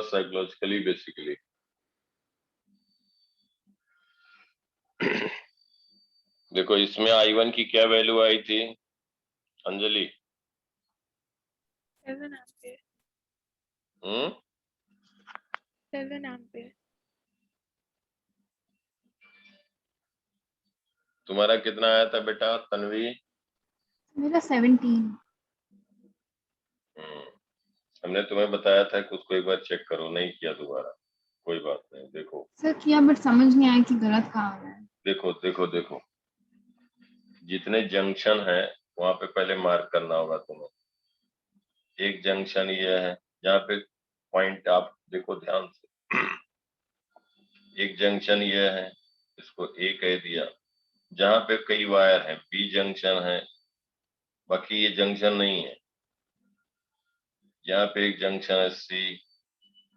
Psychologically basically. देखो इसमें I1 की क्या वैल्यू आई थी अंजलि? 7 एम्पियर। 7 एम्पियर। तुम्हारा कितना आया था बेटा तन्वी? मेरा 17। हमने तुम्हें बताया था कि उसको एक बार चेक करो, नहीं किया दोबारा, कोई बात नहीं। देखो सर किया बट समझ नहीं आया कि गलत कहाँ है। देखो देखो देखो, जितने जंक्शन है वहां पे पहले मार्क करना होगा तुम्हें। एक जंक्शन ये है जहाँ पे पॉइंट आप देखो ध्यान से। एक जंक्शन ये है, इसको ए कह दिया। जहाँ पे कई वायर हैं बी जंक्शन है, बाकी ये जंक्शन नहीं है। यहाँ पे एक जंक्शन है सी,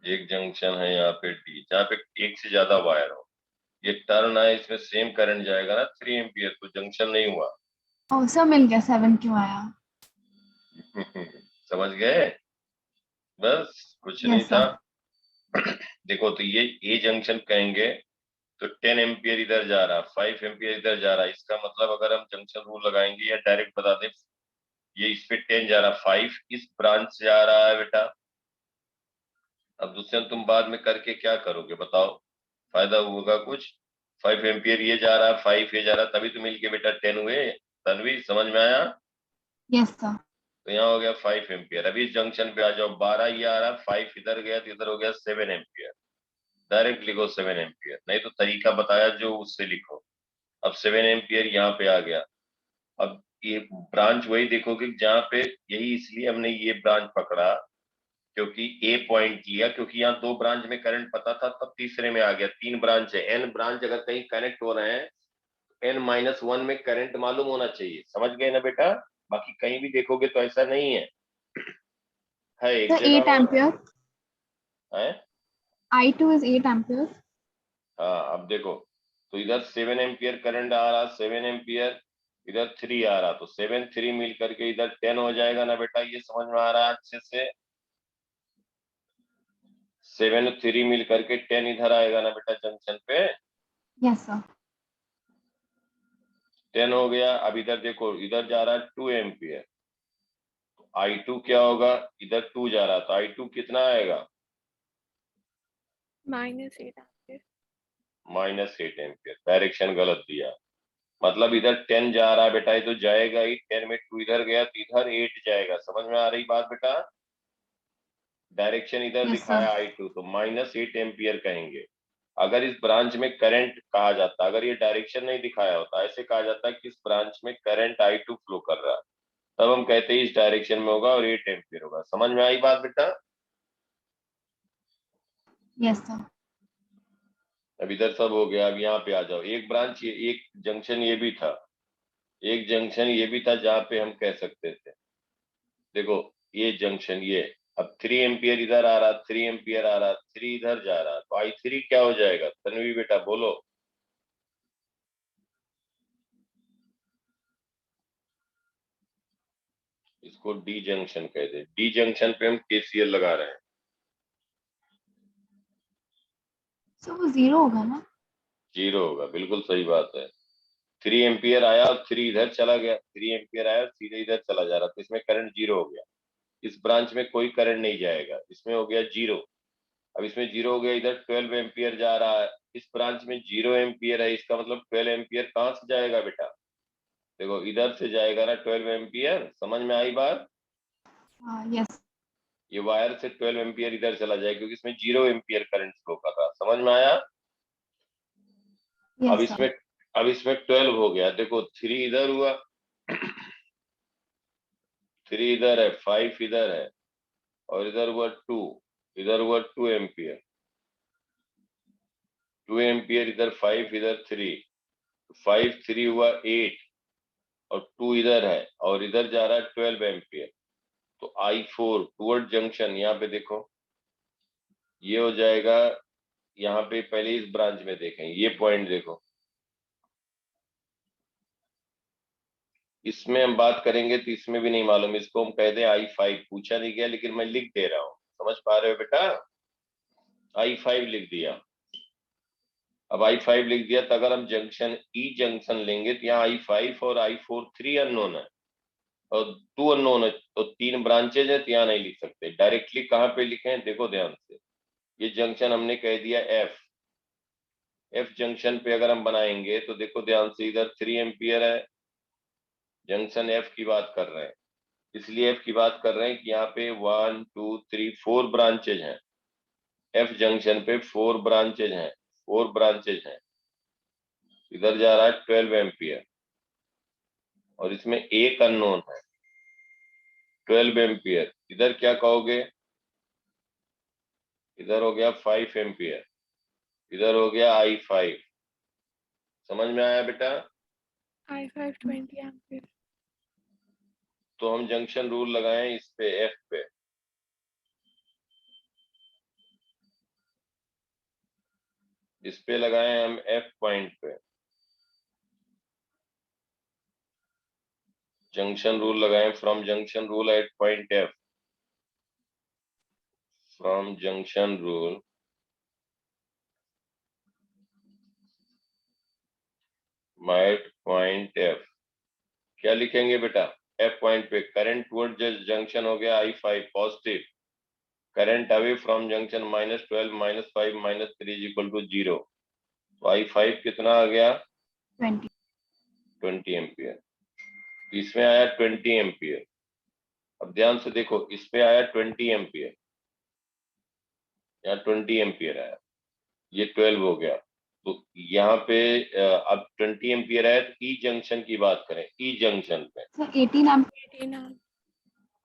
एक जंक्शन है यहाँ पे डी, जहाँ पे एक से ज्यादा वायर हो। ये टर्न है, इसमें सेम करंट जाएगा ना 3 एम्पियर, तो जंक्शन नहीं हुआ। और सर मिल गया 7 क्यों आया? समझ गए? बस कुछ नहीं यस था। सर। देखो तो ये ए जंक्शन कहेंगे तो 10 एम्पियर इधर जा रहा, 5 एम्पियर इधर जा रहा। इसका मतलब अगर हम जंक्शन रूल लगाएंगे या डायरेक्ट बता दें, ये इस पे 10 जा रहा, 5 इस ब्रांच से आ रहा है बेटा। अब दूसरे तुम बाद में करके क्या करोगे बताओ, फायदा होगा कुछ? 5 एम्पियर ये जा रहा, 5 ये जा रहा, तभी तो मिलके बेटा 10 हुए। तनवी समझ में आया? Yes sir. तो यहाँ हो गया 5 एम्पियर। अभी इस जंक्शन पे आ जाओ, 12 ये आ रहा, 5 इधर गया तो इधर हो गया 7 एम्पियर। डायरेक्ट लिखो 7 एम्पियर, नहीं तो तरीका बताया जो उससे लिखो। अब 7 एम्पियर यहाँ पे आ गया। अब ये ब्रांच वही देखोगे जहाँ पे, यही इसलिए हमने ये ब्रांच पकड़ा क्योंकि ए पॉइंट लिया, क्योंकि यहाँ 2 ब्रांच में करंट पता था, तब तीसरे में आ गया। 3 ब्रांच है, एन ब्रांच अगर कहीं कनेक्ट हो रहे हैं n-1 में करंट मालूम होना चाहिए। समझ गए ना बेटा? बाकी कहीं भी देखोगे तो ऐसा नहीं है एक सर जगह 8 और एम्पियर। है। I2 is 8 ampere. हाँ अब देखो, तो इधर 7 एम्पियर करंट आ रहा, 7 एम्पियर इधर 3 आ रहा, तो 7 3 मिल करके इधर 10 हो जाएगा ना बेटा? ये समझ में आ रहा है अच्छे से? 7 3 मिल करके 10 इधर आएगा ना बेटा जंक्शन पे? Yes sir. 10 हो गया। अब इधर देखो, इधर जा रहा है 2 एम्पियर, तो I2 क्या होगा? इधर 2 जा रहा, तो I2 कितना आएगा? -8 एम्पियर। -8 एम्पियर। डायरेक्शन गलत दिया, मतलब इधर 10 जा रहा है बेटा, ये तो जाएगा ही। 10 में 2 इधर गया तो इधर 8 जाएगा। समझ में आ रही बात बेटा? डायरेक्शन इधर यस दिखाया सर। I2, तो -8 एम्पियर कहेंगे। अगर इस ब्रांच में करंट कहा जाता, अगर ये डायरेक्शन नहीं दिखाया होता, ऐसे कहा जाता कि इस ब्रांच में करंट I2 फ्लो कर रहा है, तब हम कहते हैं इस डायरेक्शन में होगा और 8 एम्पियर होगा। समझ में आई बात बेटा? Yes sir. अब इधर सब हो गया। अब यहाँ पे आ जाओ, एक ब्रांच ये, एक जंक्शन ये भी था, एक जंक्शन ये भी था जहाँ पे हम कह सकते थे, देखो ये जंक्शन ये। अब 3 एम्पियर इधर आ रहा, 3 एम्पियर आ रहा, 3 इधर जा रहा, तो I3 क्या हो जाएगा? तन्वी बेटा बोलो। इसको डी जंक्शन कहते हैं। डी जंक्शन पे हम KCL लगा रहे हैं। सर वो 0 होगा ना? 0 होगा, बिल्कुल सही बात है। 3 एम्पियर आया और 3 इधर चला गया, 3 एम्पियर आया और सीधे इधर चला जा रहा, तो इसमें करंट 0 हो गया। इस ब्रांच में कोई करंट नहीं जाएगा, इसमें हो गया 0। अब इसमें 0 हो गया, इधर 12 एम्पियर जा रहा है, इस ब्रांच में 0 एम्पियर है, इसका मतलब 12 एम्पियर कहाँ से जाएगा बेटा? देखो इधर से जाएगा ना 12 एम्पियर। समझ में आई बात? यस। ये वायर से 12 एम्पियर इधर चला जाएगा क्योंकि इसमें 0 एम्पियर करंट फ्लो कर रहा। समझ में आया? अब यस इसमें सर। अब इसमें 12 हो गया। देखो 3 इधर हुआ, 3 इधर है, 5 इधर है, और इधर हुआ 2, इधर हुआ 2 एम्पियर, 2 एम्पियर इधर, 5 इधर 3, 5 3 हुआ 8, और 2 इधर है, और इधर जा रहा है 12 एम्पियर। तो I4 टूवर्ड जंक्शन, यहाँ पे देखो ये हो जाएगा। यहाँ पे पहले इस ब्रांच में देखें, ये पॉइंट देखो, इसमें हम बात करेंगे तो इसमें भी नहीं मालूम, इसको हम कह दें I5। पूछा नहीं गया लेकिन मैं लिख दे रहा हूँ। समझ पा रहे हो बेटा? I5 लिख दिया। अब I5 लिख दिया तो अगर हम जंक्शन ई जंक्शन लेंगे तो यहाँ I5 और I4 3 अननोन है और 2 अननोन है, तो 3 ब्रांचेज है, तो यहाँ नहीं लिख सकते। डायरेक्टली कहाँ पे लिखे, देखो ध्यान से। ये जंक्शन हमने कह दिया एफ जंक्शन पे अगर हम बनाएंगे तो देखो ध्यान से, इधर 3 एम्पियर है, जंक्शन एफ की बात कर रहे हैं, इसलिए एफ की बात कर रहे हैं कि यहाँ पे 1 2 3 4 ब्रांचेज हैं। एफ जंक्शन पे 4 ब्रांचेज हैं, 4 ब्रांचेज हैं। इधर जा रहा है 12 एम्पियर और इसमें एक अननोन है 12 एम्पियर। इधर क्या कहोगे, इधर हो गया 5 एम्पियर, इधर हो गया I5। समझ में आया बेटा? I5 20 ampere. तो हम जंक्शन रूल लगाएं इस पे, एफ पे। इस पे लगाएं हम एफ पॉइंट पे, जंक्शन रूल लगाएं from junction rule at point F, from junction rule at point F. क्या लिखेंगे बेटा? एफ पॉइंट पे करंट टुवर्ड जंक्शन हो गया I5 positive, current away from junction -12 -5 -3 is equal to 0। तो I5 कितना आ गया? 20 एम्पियर। इसमें आया 20 एम्पियर। अब ध्यान से देखो, इस पे आया 20 एम्पियर, यहाँ 20 एम्पियर आया, ये 12 हो गया। तो यहाँ पे अब 20 एम्पियर आया, तो ई जंक्शन की बात करें, ई जंक्शन पे। Sir 18 ampere. 18 एम्पियर।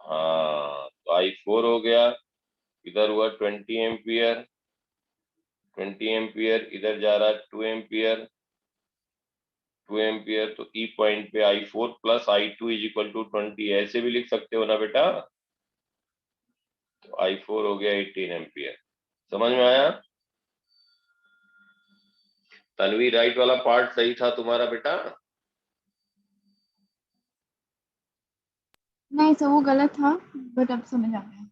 हाँ, तो I4 हो गया, इधर हुआ 20 एम्पियर, 20 एम्पियर, इधर जा रहा है 2 एम्पियर, 2 एम्पियर। तो ई पॉइंट पे I4 plus I2 is equal to 20, ऐसे भी लिख सकते हो ना बेटा? तो I4 हो गया 18 एम्पियर। समझ में आया? तन्वी, राइट वाला पार्ट सही था तुम्हारा बेटा? नहीं सर वो गलत था, बट अब समझ आ गया।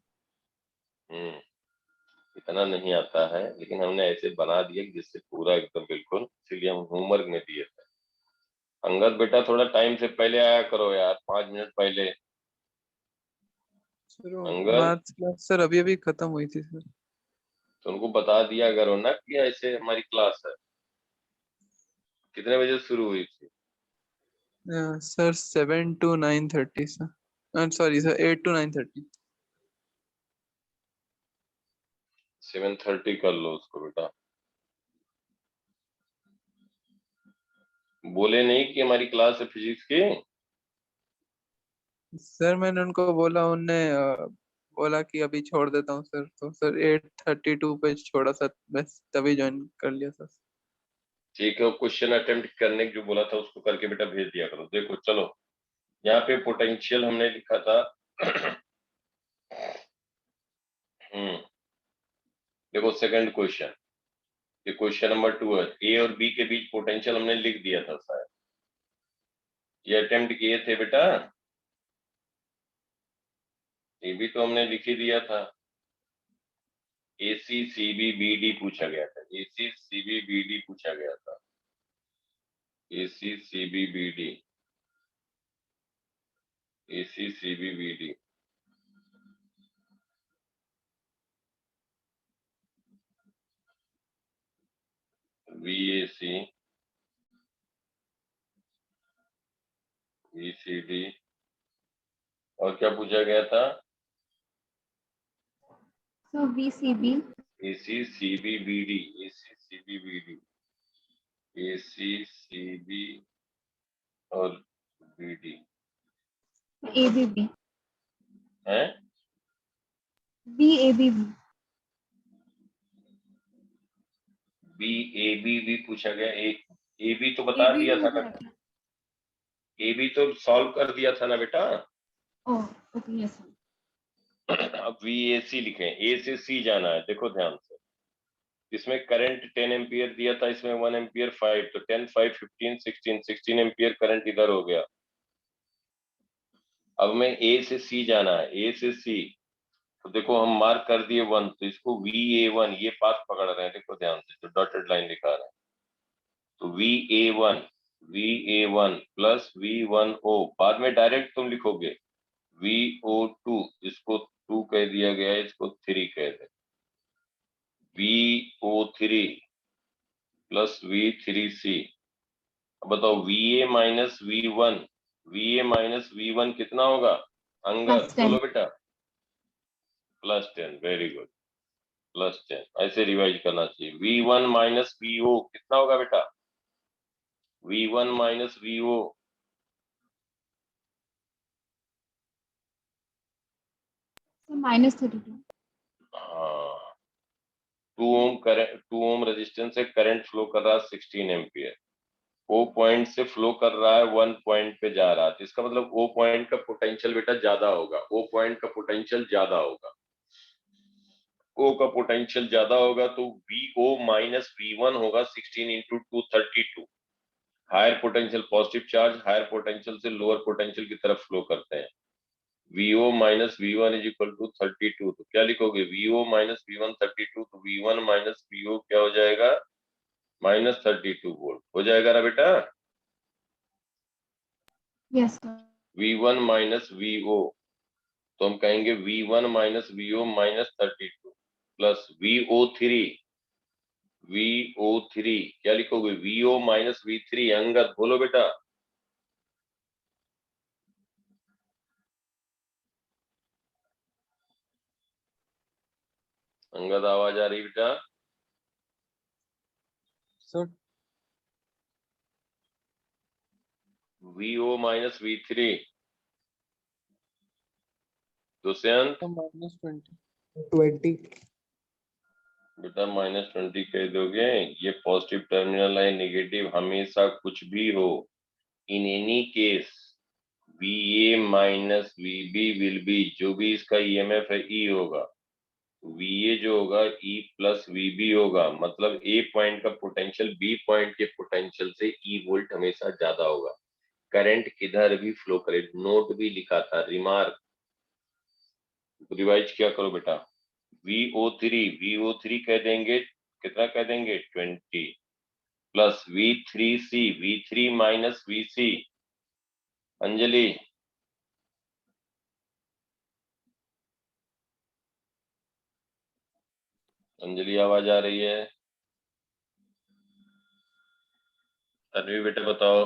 इतना नहीं आता है, लेकिन हमने ऐसे बना दिया कि जिससे पूरा एकदम बिल्कुल, इसीलिए हम होमवर्क में दिए थे। अंगद बेटा, थोड़ा टाइम से पहले आया करो यार, 5 मिनट पहले। Sir Angad, maths class sir अभी अभी खत्म हुई थी सर। तो उनको बता दिया करो ना कि ऐसे हमारी क्लास है। कितने बजे शुरू हुई थी? Sir 7 to 9:30 sir, sorry sir 8 to 9:30। 7:30 कर लो उसको बेटा। बोले नहीं कि हमारी क्लास है फिजिक्स की? सर मैंने उनको बोला, उनने बोला कि अभी छोड़ देता हूँ सर, तो सर 8:32 पे छोड़ा सर, बस तभी ज्वाइन कर लिया सर। ठीक है, क्वेश्चन अटेम्प्ट करने की जो बोला था उसको करके बेटा भेज दिया करो। देखो चलो, यहाँ पे पोटेंशियल हमने लिखा था। देखो सेकंड क्वेश्चन, ये क्वेश्चन नंबर 2 है। ए और बी के बीच पोटेंशियल हमने लिख दिया था शायद, ये अटेम्प्ट किए थे बेटा? ये भी तो हमने लिख ही दिया था। AC CB BD पूछा गया था, AC CB BD पूछा गया था, AC CB BD, AC CB BD। VAC VCD, और क्या पूछा गया था? सो VCB AC CB BD, AC CB BD, AC CB और BD ABB है। BABB BAB भी पूछा गया। AB तो बता AB दिया भी था मुझे ना, आता है। AB तो सॉल्व कर दिया था ना बेटा। Oh okay yes sir. अब VAC लिखें, A से C जाना है, देखो ध्यान से। इसमें करंट 10 एम्पियर दिया था, इसमें 1 एम्पियर 5, तो 10 5 15 16 एम्पियर करंट इधर हो गया। अब मैं A से C जाना है, A से C तो देखो हम मार्क कर दिए 1, तो इसको VA1 ये पाथ पकड़ रहे हैं, देखो ध्यान से जो डॉटेड लाइन दिखा रहे हैं, तो VA1 प्लस V1O, बाद में डायरेक्ट तुम लिखोगे VO2, इसको 2 कह दिया गया है, इसको 3 कह दे, VO3 प्लस V3C। अब बताओ VA माइनस V1 कितना होगा अंगद, +10 बोलो बेटा। +10, वेरी गुड, +10, ऐसे रिवाइज करना चाहिए। V1 माइनस VO कितना होगा बेटा, V1 माइनस VO -32। हाँ, 2 ओम रेजिस्टेंस से करंट फ्लो कर रहा है 16 एम्पियर, O पॉइंट से फ्लो कर रहा है 1 पॉइंट पे जा रहा है, तो इसका मतलब O पॉइंट का पोटेंशियल बेटा ज्यादा होगा, O पॉइंट का पोटेंशियल ज्यादा होगा, O का पोटेंशियल ज्यादा होगा, तो VO माइनस V1 होगा 16 into 232। Higher potential positive charge higher potential से लोअर पोटेंशियल की तरफ फ्लो करते हैं। VO minus V1 is equal to 32, तो क्या लिखोगे, VO माइनस V1 32, तो V1 माइनस VO क्या हो जाएगा, -32 वोल्ट हो जाएगा ना बेटा। Yes sir. V1 minus VO, तो हम कहेंगे V1 minus VO -32 plus VO3 क्या लिखोगे, VO माइनस V3, अंगद बोलो बेटा। अंगद आवाज आ रही बेटा, sir VO minus V3, Dushyant तो -20 बेटा -20 कह दोगे, ये पॉजिटिव टर्मिनल है, नेगेटिव हमेशा कुछ भी हो, in any case VA minus VB will be, जो भी इसका EMF है E होगा, VA जो होगा E प्लस VB होगा, मतलब A पॉइंट का पोटेंशियल B पॉइंट के पोटेंशियल से E वोल्ट हमेशा ज्यादा होगा, करंट किधर भी फ्लो करे, नोट भी लिखा था, रिमार्क रिवाइज क्या करो बेटा, VO3 कह देंगे, कितना कह देंगे 20 plus V3 minus VC, Anjali आवाज आ रही है, तन्वी बेटा बताओ,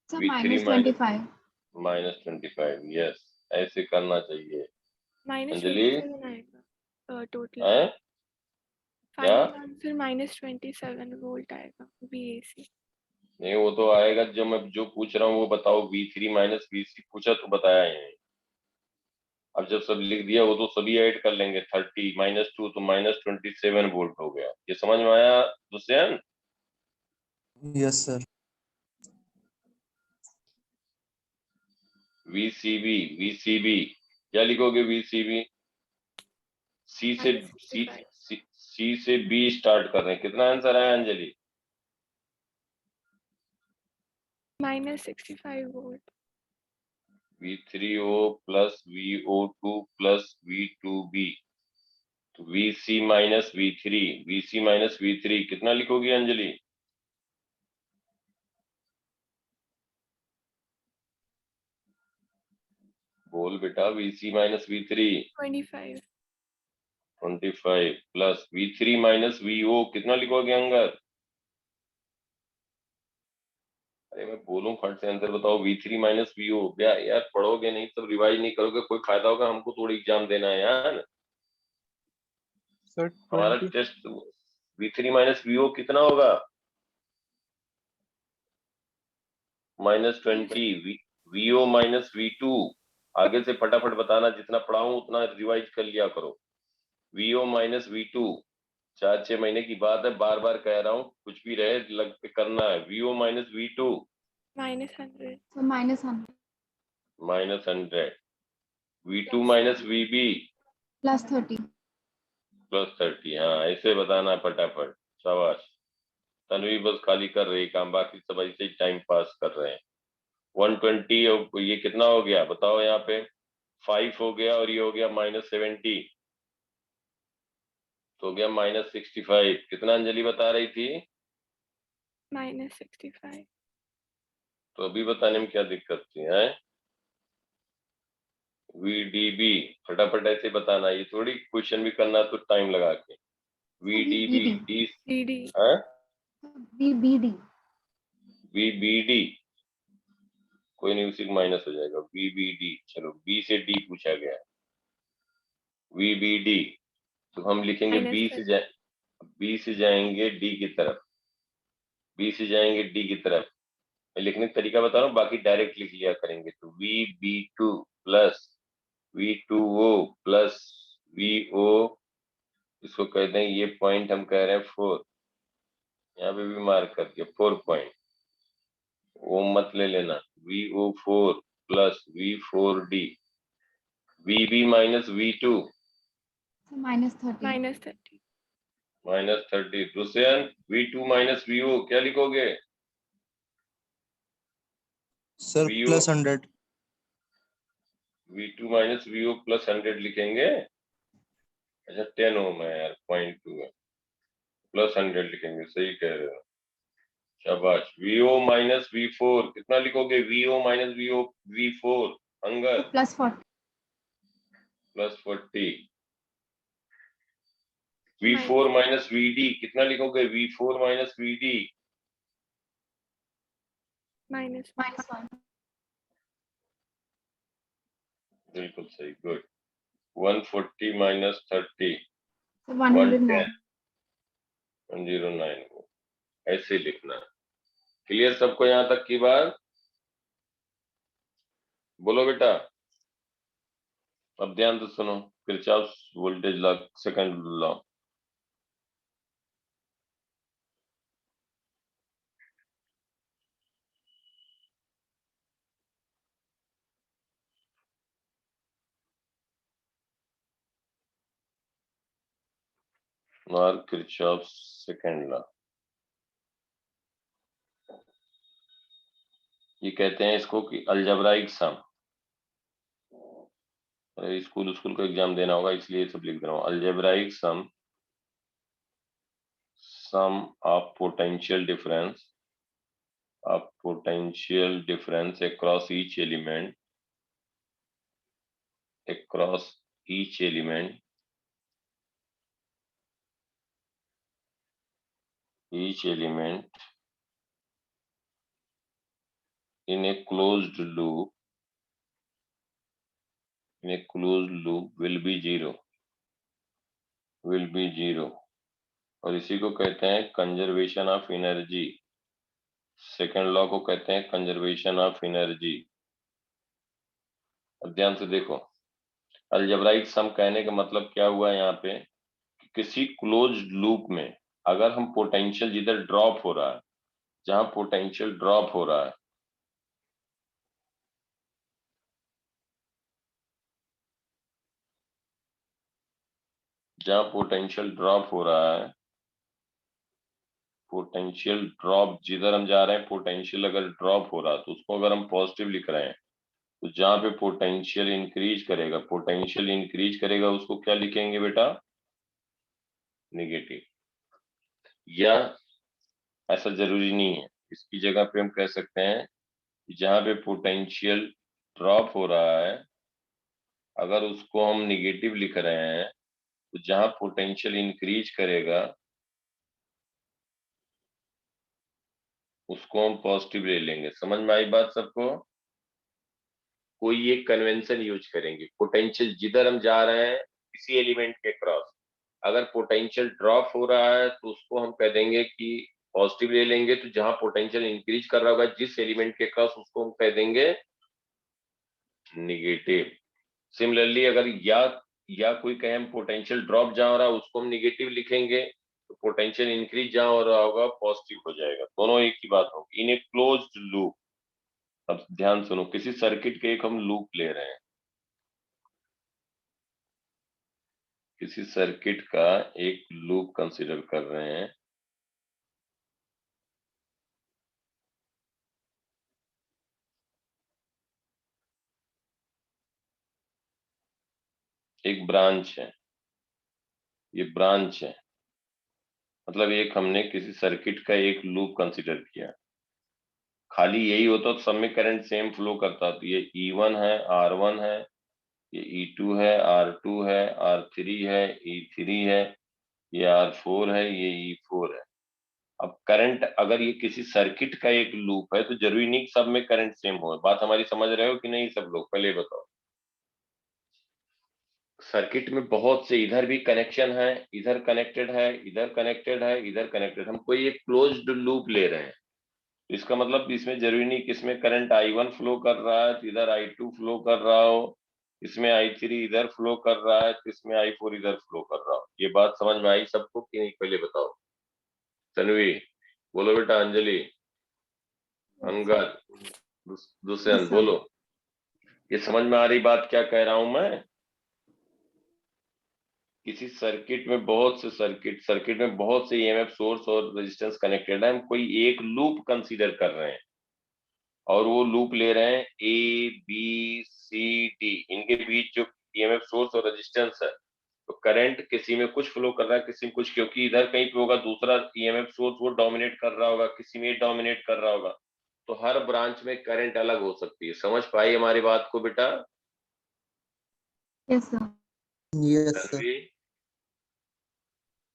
सर V3 -25। -25, यस, ऐसे करना चाहिए। अंजलि -27 आएगा टोटल। है क्या, फाइनल आंसर -27 वोल्ट आएगा VAC। नहीं वो तो आएगा, जो मैं जो पूछ रहा हूँ वो बताओ, V3 माइनस VC पूछा तो बताया ही नहीं, अब जब सब लिख दिया वो तो सभी ऐड कर लेंगे, 30 -2 तो -27 वोल्ट हो गया, ये समझ में आया दुष्यंत। Yes sir. VCB क्या लिखोगे, VCB C से -65 C से B स्टार्ट कर रहे हैं, कितना आंसर आया Anjali, -65 volt. V3O plus VO2 plus V2B, तो VC माइनस V3 कितना लिखोगी अंजलि, बोल बेटा, VC minus V3 25 plus V3 minus VO कितना लिखोगे अंगद, अरे मैं बोलूं फट से आंसर बताओ, V3 माइनस VO, क्या यार पढ़ोगे नहीं, सब रिवाइज नहीं करोगे, कोई फायदा होगा, हमको थोड़ी एग्जाम देना है यार, सर हमारा 20 टेस्ट। V3 माइनस VO कितना होगा, -20, VO माइनस V2, आगे से फटाफट बताना, जितना पढ़ाऊं उतना रिवाइज कर लिया करो, VO माइनस V2, 4-6 महीने की बात है, बार बार कह रहा हूँ, कुछ भी रहे लग पे करना है, VO minus V2 -100 sir -100 -100, V2 minus VB +30। +30, हाँ ऐसे बताना फटाफट, शाबाश, तन्वी बस खाली कर रही काम, बाकी सब ऐसे ही टाइम पास कर रहे हैं। 120 और ये कितना हो गया बताओ यहाँ पे, 5 हो गया और ये हो गया -70, तो हो गया -65। कितना अंजलि बता रही थी? -65। तो अभी बताने में क्या दिक्कत थी है? VDB फटाफट ऐसे बताना, ये थोड़ी क्वेश्चन भी करना तो टाइम लगा के। VDB VBD D DD है? VBD VBD कोई नहीं, उसी को माइनस हो जाएगा। VBD, चलो B से D पूछा गया है। VBD तो हम लिखेंगे -30। B से जाएंगे D की तरफ, B से जाएंगे D की तरफ। मैं लिखने का तरीका बता रहा हूँ, बाकी डायरेक्ट लिख लिया करेंगे। तो VB2 plus V2O plus VO, इसको कहते हैं, ये पॉइंट हम कह रहे हैं 4, यहाँ पे भी मार्क कर दिया 4 पॉइंट, वो मत ले लेना। VO4 plus V4D, VB minus V2 -30 -30। -30। Dushyant V2 minus VO क्या लिखोगे? Sir VO plus 100। V2 minus VO plus 100 लिखेंगे। अच्छा 10 ओम है यार, 0.2 है, प्लस 100 लिखेंगे, सही कह रहे हो, शाबाश। VO माइनस V4 कितना लिखोगे? VO minus V4 Angad +40 plus 40। V4 minus VD कितना लिखोगे? V4 माइनस VD -1 बिल्कुल सही, गुड। 140 माइनस 30 so 109 109 को ऐसे लिखना है। क्लियर सबको यहाँ तक की बात? बोलो बेटा, अब ध्यान से सुनो। Kirchhoff voltage law, second law. और किरचॉफ सेकंड लॉ, ये कहते हैं इसको कि अलजेब्राइक सम। स्कूल स्कूल का एग्जाम देना होगा, इसलिए सब लिख रहा हूँ। Algebraic sum, sum of potential difference across each element, across each element in a closed loop will be zero, और इसी को कहते हैं conservation of energy. Second law को कहते हैं कंजर्वेशन ऑफ एनर्जी। अब ध्यान से देखो, अलजेब्राइक सम कहने का मतलब क्या हुआ यहाँ पे, कि किसी क्लोज्ड लूप में अगर हम पोटेंशियल जिधर ड्रॉप हो रहा है, जहां पोटेंशियल ड्रॉप हो रहा है, जहां पोटेंशियल ड्रॉप हो रहा है, पोटेंशियल ड्रॉप जिधर हम जा रहे हैं, पोटेंशियल अगर ड्रॉप हो रहा है तो उसको अगर हम पॉजिटिव लिख रहे हैं, तो जहां पे पोटेंशियल इंक्रीज करेगा उसको क्या लिखेंगे बेटा? नेगेटिव। या ऐसा जरूरी नहीं है, इसकी जगह पे हम कह सकते हैं कि जहां पे पोटेंशियल ड्रॉप हो रहा है, अगर उसको हम निगेटिव लिख रहे हैं, तो जहां पोटेंशियल इंक्रीज करेगा उसको हम पॉजिटिव ले लेंगे। समझ में आई बात सबको? कोई एक कन्वेंशन यूज करेंगे, पोटेंशियल जिधर हम जा रहे हैं किसी एलिमेंट के क्रॉस, अगर पोटेंशियल ड्रॉप हो रहा है तो उसको हम कह देंगे कि पॉजिटिव ले लेंगे। तो जहां पोटेंशियल इंक्रीज कर रहा होगा जिस एलिमेंट के क्रॉस, उसको हम कह देंगे निगेटिव। सिमिलरली अगर या कोई कहे हम पोटेंशियल ड्रॉप जहां हो रहा है उसको हम निगेटिव लिखेंगे, तो पोटेंशियल इंक्रीज जहां हो रहा होगा पॉजिटिव हो जाएगा। दोनों एक ही बात होगी इन ए क्लोज्ड लूप। अब ध्यान सुनो, किसी सर्किट के एक हम लूप ले रहे हैं, किसी सर्किट का एक लूप कंसीडर कर रहे हैं, एक ब्रांच है, ये ब्रांच है, मतलब एक हमने किसी सर्किट का एक लूप कंसीडर किया। खाली यही होता तो सब में करंट सेम फ्लो करता। तो ये E1 है, R1 है, ये E2 है, R2 है, R3 है, E3 है, ये R4 है, ये E4 है। अब करंट अगर ये किसी सर्किट का एक लूप है तो जरूरी नहीं कि सब में करंट सेम हो। बात हमारी समझ रहे हो कि नहीं सब लोग? पहले बताओ। सर्किट में बहुत से इधर भी कनेक्शन है, इधर कनेक्टेड है, इधर कनेक्टेड है, इधर कनेक्टेड। हम कोई एक क्लोज्ड लूप ले रहे हैं, इसका मतलब इसमें जरूरी नहीं कि इसमें करंट I1 फ्लो कर रहा है तो इधर I2 फ्लो कर रहा हो, इसमें I3 इधर फ्लो कर रहा है तो इसमें I4 इधर फ्लो कर रहा हो। ये बात समझ में आई सबको कि नहीं? पहले बताओ। तन्वी बोलो बेटा, अंजलि, अंगद, दुष्यंत Yes, sir. बोलो। ये समझ में आ रही बात क्या कह रहा हूं मैं? किसी सर्किट में बहुत से सर्किट में बहुत से EMF सोर्स और रेजिस्टेंस कनेक्टेड है। हम कोई एक लूप कंसीडर कर रहे हैं और वो लूप ले रहे हैं ABCD, इनके बीच जो EMF सोर्स और रेजिस्टेंस है। तो करंट किसी में कुछ फ्लो कर रहा है, किसी में कुछ, क्योंकि इधर कहीं पे होगा दूसरा EMF सोर्स वो डोमिनेट कर रहा होगा, किसी में डोमिनेट कर रहा होगा। तो हर ब्रांच में करंट अलग हो सकती है। समझ पाई हमारी बात को बेटा? Yes, sir. Yes, sir. Tanvi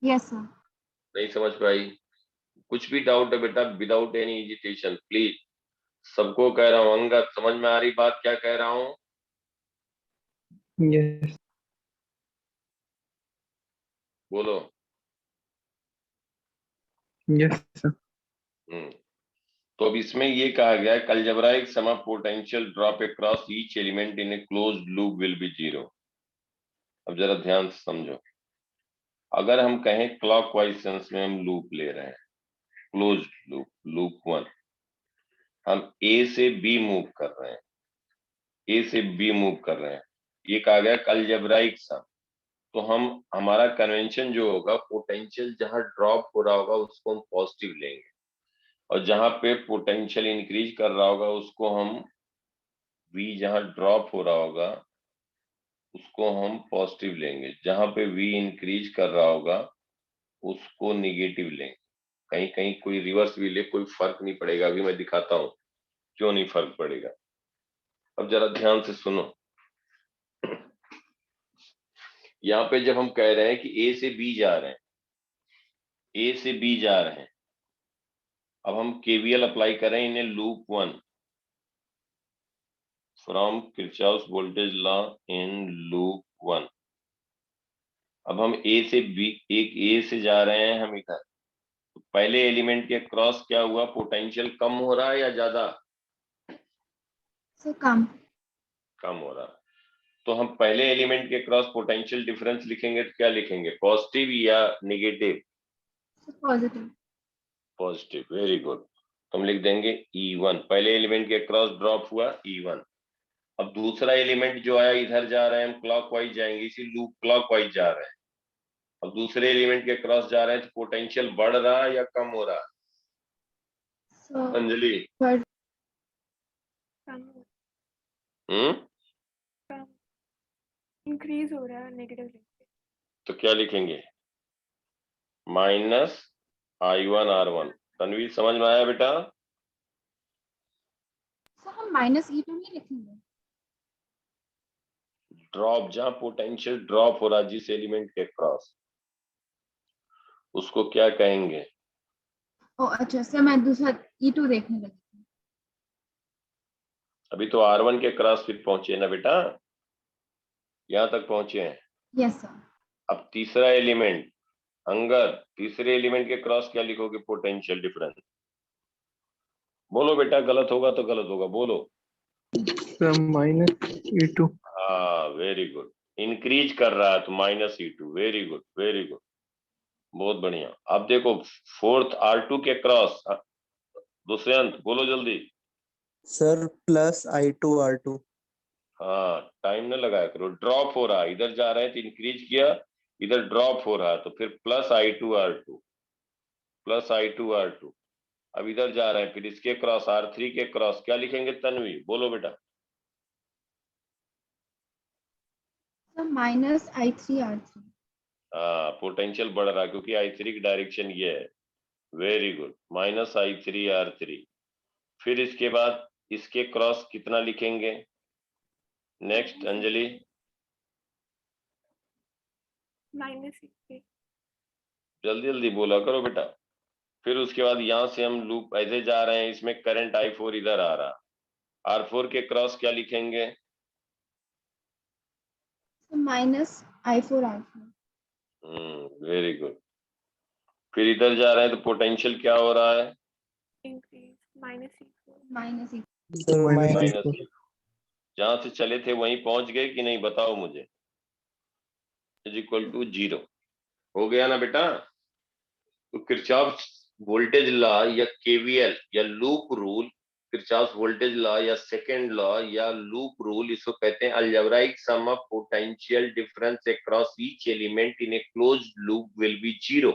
Yes, sir. नहीं समझ पाई? कुछ भी डाउट है बेटा, विदाउट एनी इजिटेशन प्लीज। सबको कह रहा हूँ, अंगद समझ में आ रही बात क्या कह रहा हूँ? यस बोलो। Yes sir. तो अब इसमें ये कहा गया है algebraic sum of potential drop across each element in a closed loop will be zero. अब जरा ध्यान से समझो। अगर हम कहें क्लॉकवाइज सेंस में हम लूप ले रहे हैं, क्लोज्ड लूप, लूप 1, हम A से B मूव कर रहे हैं, A से B मूव कर रहे हैं, ये कहा गया अलजेब्राइक सम। तो हम हमारा कन्वेंशन जो होगा, पोटेंशियल जहां ड्रॉप हो रहा होगा उसको हम पॉजिटिव लेंगे, और जहां पे पोटेंशियल इंक्रीज कर रहा होगा उसको हम V, जहां ड्रॉप हो रहा होगा उसको हम पॉजिटिव लेंगे, जहां पे V इंक्रीज कर रहा होगा उसको निगेटिव लेंगे। कहीं कहीं कोई रिवर्स भी ले, कोई फर्क नहीं पड़ेगा। अभी मैं दिखाता हूं क्यों नहीं फर्क पड़ेगा। अब जरा ध्यान से सुनो। यहाँ पे जब हम कह रहे हैं कि A से B जा रहे हैं, A से B जा रहे हैं, अब हम KVL अप्लाई करें इन loop 1 from Kirchhoff's voltage law in loop 1। अब हम A से B, एक A से जा रहे हैं हम इधर, तो पहले एलिमेंट के क्रॉस क्या हुआ? पोटेंशियल कम हो रहा है या ज्यादा? So come. कम हो रहा है। तो हम पहले एलिमेंट के क्रॉस पोटेंशियल डिफरेंस लिखेंगे तो क्या लिखेंगे? पॉजिटिव या negative? So positive. Positive, very good. हम लिख देंगे E1, पहले एलिमेंट के क्रॉस ड्रॉप हुआ E1। अब दूसरा एलिमेंट जो आया इधर जा रहे हैं, हम क्लॉकवाइज जाएंगे, इसी लूप क्लॉकवाइज जा रहे हैं। अब दूसरे एलिमेंट के क्रॉस जा रहे हैं तो पोटेंशियल बढ़ रहा है या कम हो रहा है? So Anjali? but come come. Come increase हो रहा है नेगेटिव। तो क्या लिखेंगे? -I1R1। तनवीर समझ में आया बेटा? so हम -E2 नहीं लिखेंगे. ड्रॉप, जहां पोटेंशियल ड्रॉप हो रहा है जिस एलिमेंट के क्रॉस, उसको क्या कहेंगे? ओ अच्छा, से मैं दूसरा E2 देखने लगी. अभी तो R1 के क्रॉस फिर पहुंचे ना बेटा, यहां तक पहुंचे हैं। Yes, sir. अब तीसरा एलिमेंट, अंगद, तीसरे एलिमेंट के क्रॉस क्या लिखोगे? Potential difference. बोलो बेटा, गलत होगा तो गलत होगा, बोलो। Sir -E2। हाँ, वेरी गुड। इंक्रीज कर रहा है तो -E2। Very good, very good, बहुत बढ़िया। अब देखो फोर्थ R2 के क्रॉस, दुष्यंत बोलो जल्दी। Sir, +I2R2. हाँ, टाइम न लगाया करो। ड्रॉप हो रहा है, इधर जा रहे हैं तो इंक्रीज किया, इधर ड्रॉप हो रहा है तो फिर +I2R2, +I2R2। अब इधर जा रहे हैं, फिर इसके क्रॉस R3 के क्रॉस क्या लिखेंगे? तन्वी बोलो बेटा। Sir minus I3R3। हाँ, पोटेंशियल बढ़ रहा है क्योंकि I3 की डायरेक्शन ये है। Very good, -I3R3। फिर इसके बाद इसके क्रॉस कितना लिखेंगे? नेक्स्ट अंजलि। -6 जल्दी जल्दी बोला करो बेटा। फिर उसके बाद यहाँ से हम लूप ऐसे जा रहे हैं, इसमें करंट I4 इधर आ रहा। R4 के क्रॉस क्या लिखेंगे? Minus I4R4। Very good. फिर इधर जा रहे हैं तो पोटेंशियल क्या हो रहा है? Increase -6 minus sir -6 -6। जहां से चले थे वहीं पहुंच गए कि नहीं, बताओ मुझे। इज इक्वल टू 0 हो गया ना बेटा? तो किरचॉफ वोल्टेज लॉ या केवीएल या loop rule, Kirchhoff voltage law या सेकंड लॉ या लूप रूल, इसको कहते हैं algebraic sum of potential difference across each element in a closed loop will be 0।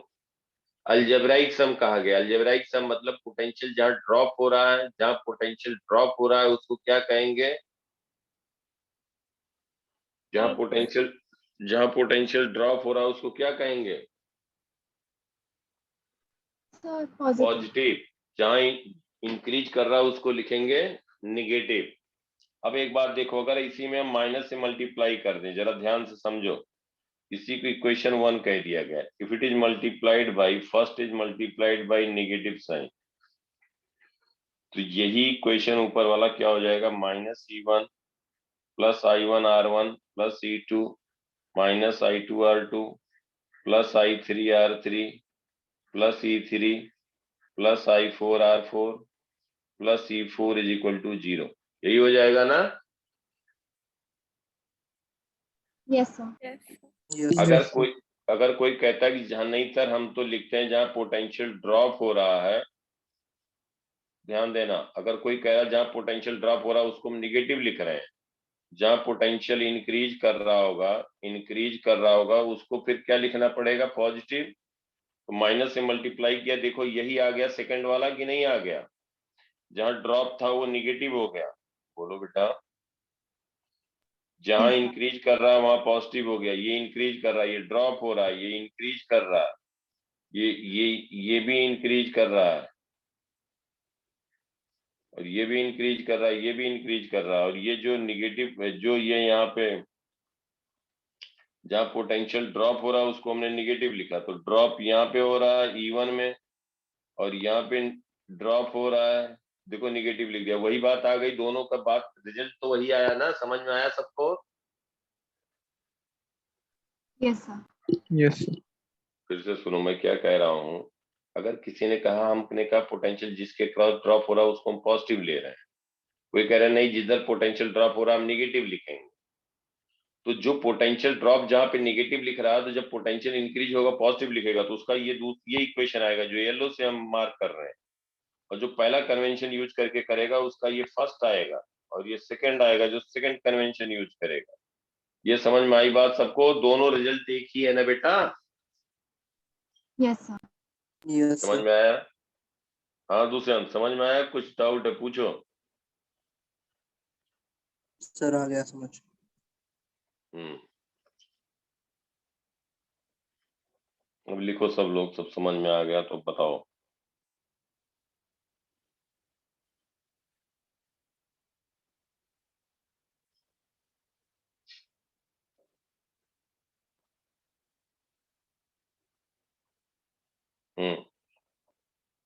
Algebraic sum कहा गया। अलजेब्राइक सम मतलब पोटेंशियल जहां ड्रॉप हो रहा है, जहां पोटेंशियल ड्रॉप हो रहा है उसको क्या कहेंगे? जहां पोटेंशियल ड्रॉप हो रहा है उसको क्या कहेंगे? Sir positive. पॉजिटिव। जहां इंक्रीज कर रहा है उसको लिखेंगे निगेटिव। अब एक बात देखो, अगर इसी में हम माइनस से मल्टीप्लाई कर दें, जरा ध्यान से समझो। इसी को इक्वेशन 1 कह दिया गया। If it is multiplied by, first is multiplied by negative sign, तो यही इक्वेशन ऊपर वाला क्या हो जाएगा? -E1 plus I1R1 plus E2 minus I2R2 plus I3R3 plus E3 plus I4R4 plus E4 is equal to 0। यही हो जाएगा ना? Yes sir. यस यस अगर कोई कहता है कि जहां नहीं, सर हम तो लिखते हैं जहां पोटेंशियल ड्रॉप हो रहा है। ध्यान देना, अगर कोई कह रहा है जहां पोटेंशियल ड्रॉप हो रहा है उसको हम निगेटिव लिख रहे हैं। जहां पोटेंशियल इंक्रीज कर रहा होगा उसको फिर क्या लिखना पड़ेगा? पॉजिटिव। तो माइनस से मल्टीप्लाई किया, देखो यही आ गया सेकंड वाला कि नहीं आ गया? जहां ड्रॉप था वो निगेटिव हो गया। बोलो बेटा। जहां Yes, sir. इंक्रीज कर रहा है वहां पॉजिटिव हो गया। ये इंक्रीज कर रहा है, ये ड्रॉप हो रहा है, ये इंक्रीज कर रहा है, ये ये भी इंक्रीज कर रहा है, और ये भी इंक्रीज कर रहा है, ये भी इंक्रीज कर रहा है। और ये जो निगेटिव, जो ये यहाँ पे जहाँ पोटेंशियल ड्रॉप हो रहा है उसको हमने निगेटिव लिखा, तो ड्रॉप यहाँ पे हो रहा है E1 में, और यहाँ पे ड्रॉप हो रहा है, देखो निगेटिव लिख दिया। वही बात आ गई, दोनों का बात, रिजल्ट तो वही आया ना? समझ में आया सबको? Yes sir. यस फिर से सुनो मैं क्या कह रहा हूँ। अगर किसी ने कहा, हमने कहा पोटेंशियल जिसके क्रॉस ड्रॉप हो रहा है उसको हम पॉजिटिव ले रहे हैं, कोई कह रहा है नहीं जिधर पोटेंशियल ड्रॉप हो रहा है हम निगेटिव लिखेंगे। तो जो पोटेंशियल ड्रॉप जहां पे निगेटिव लिख रहा है, तो जब पोटेंशियल इंक्रीज होगा पॉजिटिव लिखेगा, तो उसका ये इक्वेशन आएगा जो येलो से हम मार्क कर रहे हैं। और जो पहला कन्वेंशन यूज करके करेगा उसका ये फर्स्ट आएगा, और ये सेकंड आएगा जो सेकंड कन्वेंशन यूज करेगा। ये समझ में आई बात सबको? दोनों रिजल्ट एक ही है ना बेटा? Yes sir. यस समझ में आया? हाँ दूसरे समझ में आया? कुछ डाउट है पूछो। सर आ गया समझ। हम्म, अब लिखो सब लोग, सब समझ में आ गया तो बताओ।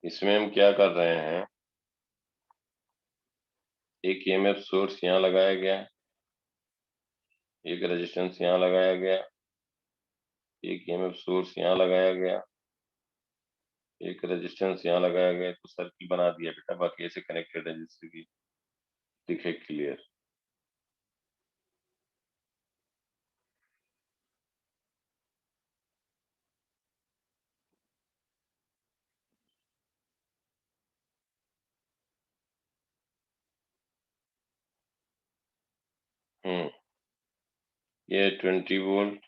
इसमें हम क्या कर रहे हैं? एक ईएमएफ सोर्स यहाँ लगाया गया, एक रेजिस्टेंस यहाँ लगाया गया, एक ईएमएफ सोर्स यहाँ लगाया गया, एक रेजिस्टेंस यहाँ लगाया गया, तो सर्किल बना दिया बेटा। बाकी ऐसे कनेक्टेड है जिससे कि दिखे क्लियर। ये 20 वोल्ट,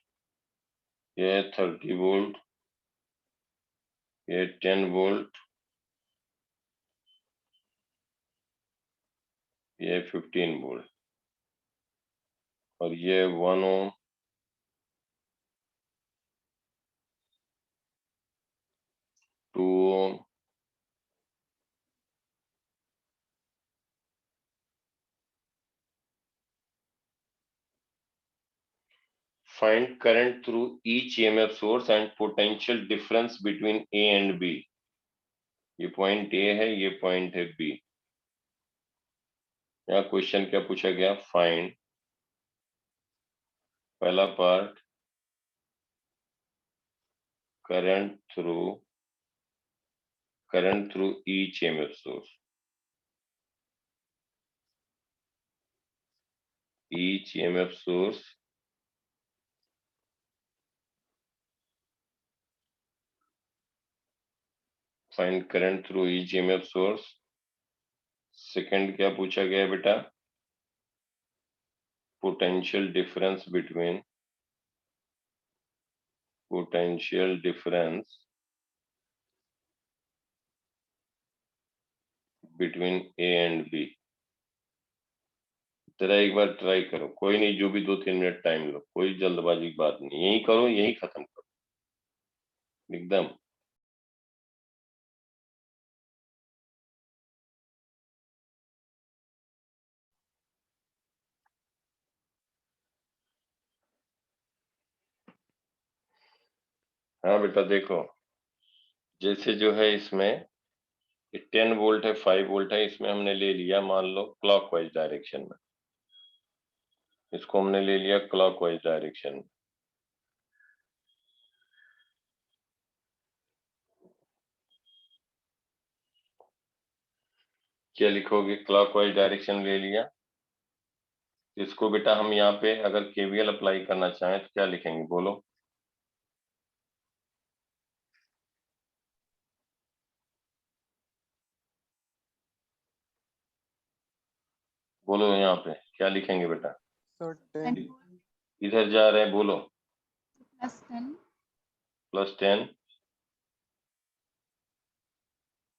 ये 30 वोल्ट, ये 10 वोल्ट, ये 15 वोल्ट, और ये 1 ओम, Find current through each EMF source and potential difference between A and B. ये पॉइंट A है, ये पॉइंट है B. यहाँ क्वेश्चन क्या पूछा गया? फाइंड, पहला part current through each EMF source. Each EMF source find current through each EMF source. Second क्या पूछा गया है बेटा? potential difference between A and B. जरा एक बार ट्राई करो, कोई नहीं, जो भी 2-3 मिनट टाइम लो, कोई जल्दबाजी की बात नहीं, यही करो, यही खत्म करो एकदम. हाँ बेटा देखो, जैसे जो है इसमें 10 वोल्ट है, 5 वोल्ट है, इसमें हमने ले लिया मान लो क्लॉकवाइज डायरेक्शन में, इसको हमने ले लिया क्लॉकवाइज डायरेक्शन में. क्या लिखोगे? क्लॉकवाइज डायरेक्शन ले लिया, इसको बेटा हम यहाँ पे अगर केवीएल अप्लाई करना चाहें तो क्या लिखेंगे? बोलो. बोलो यहाँ पे क्या लिखेंगे बेटा? So 10 10. इधर जा रहे हैं, बोलो. +10 +10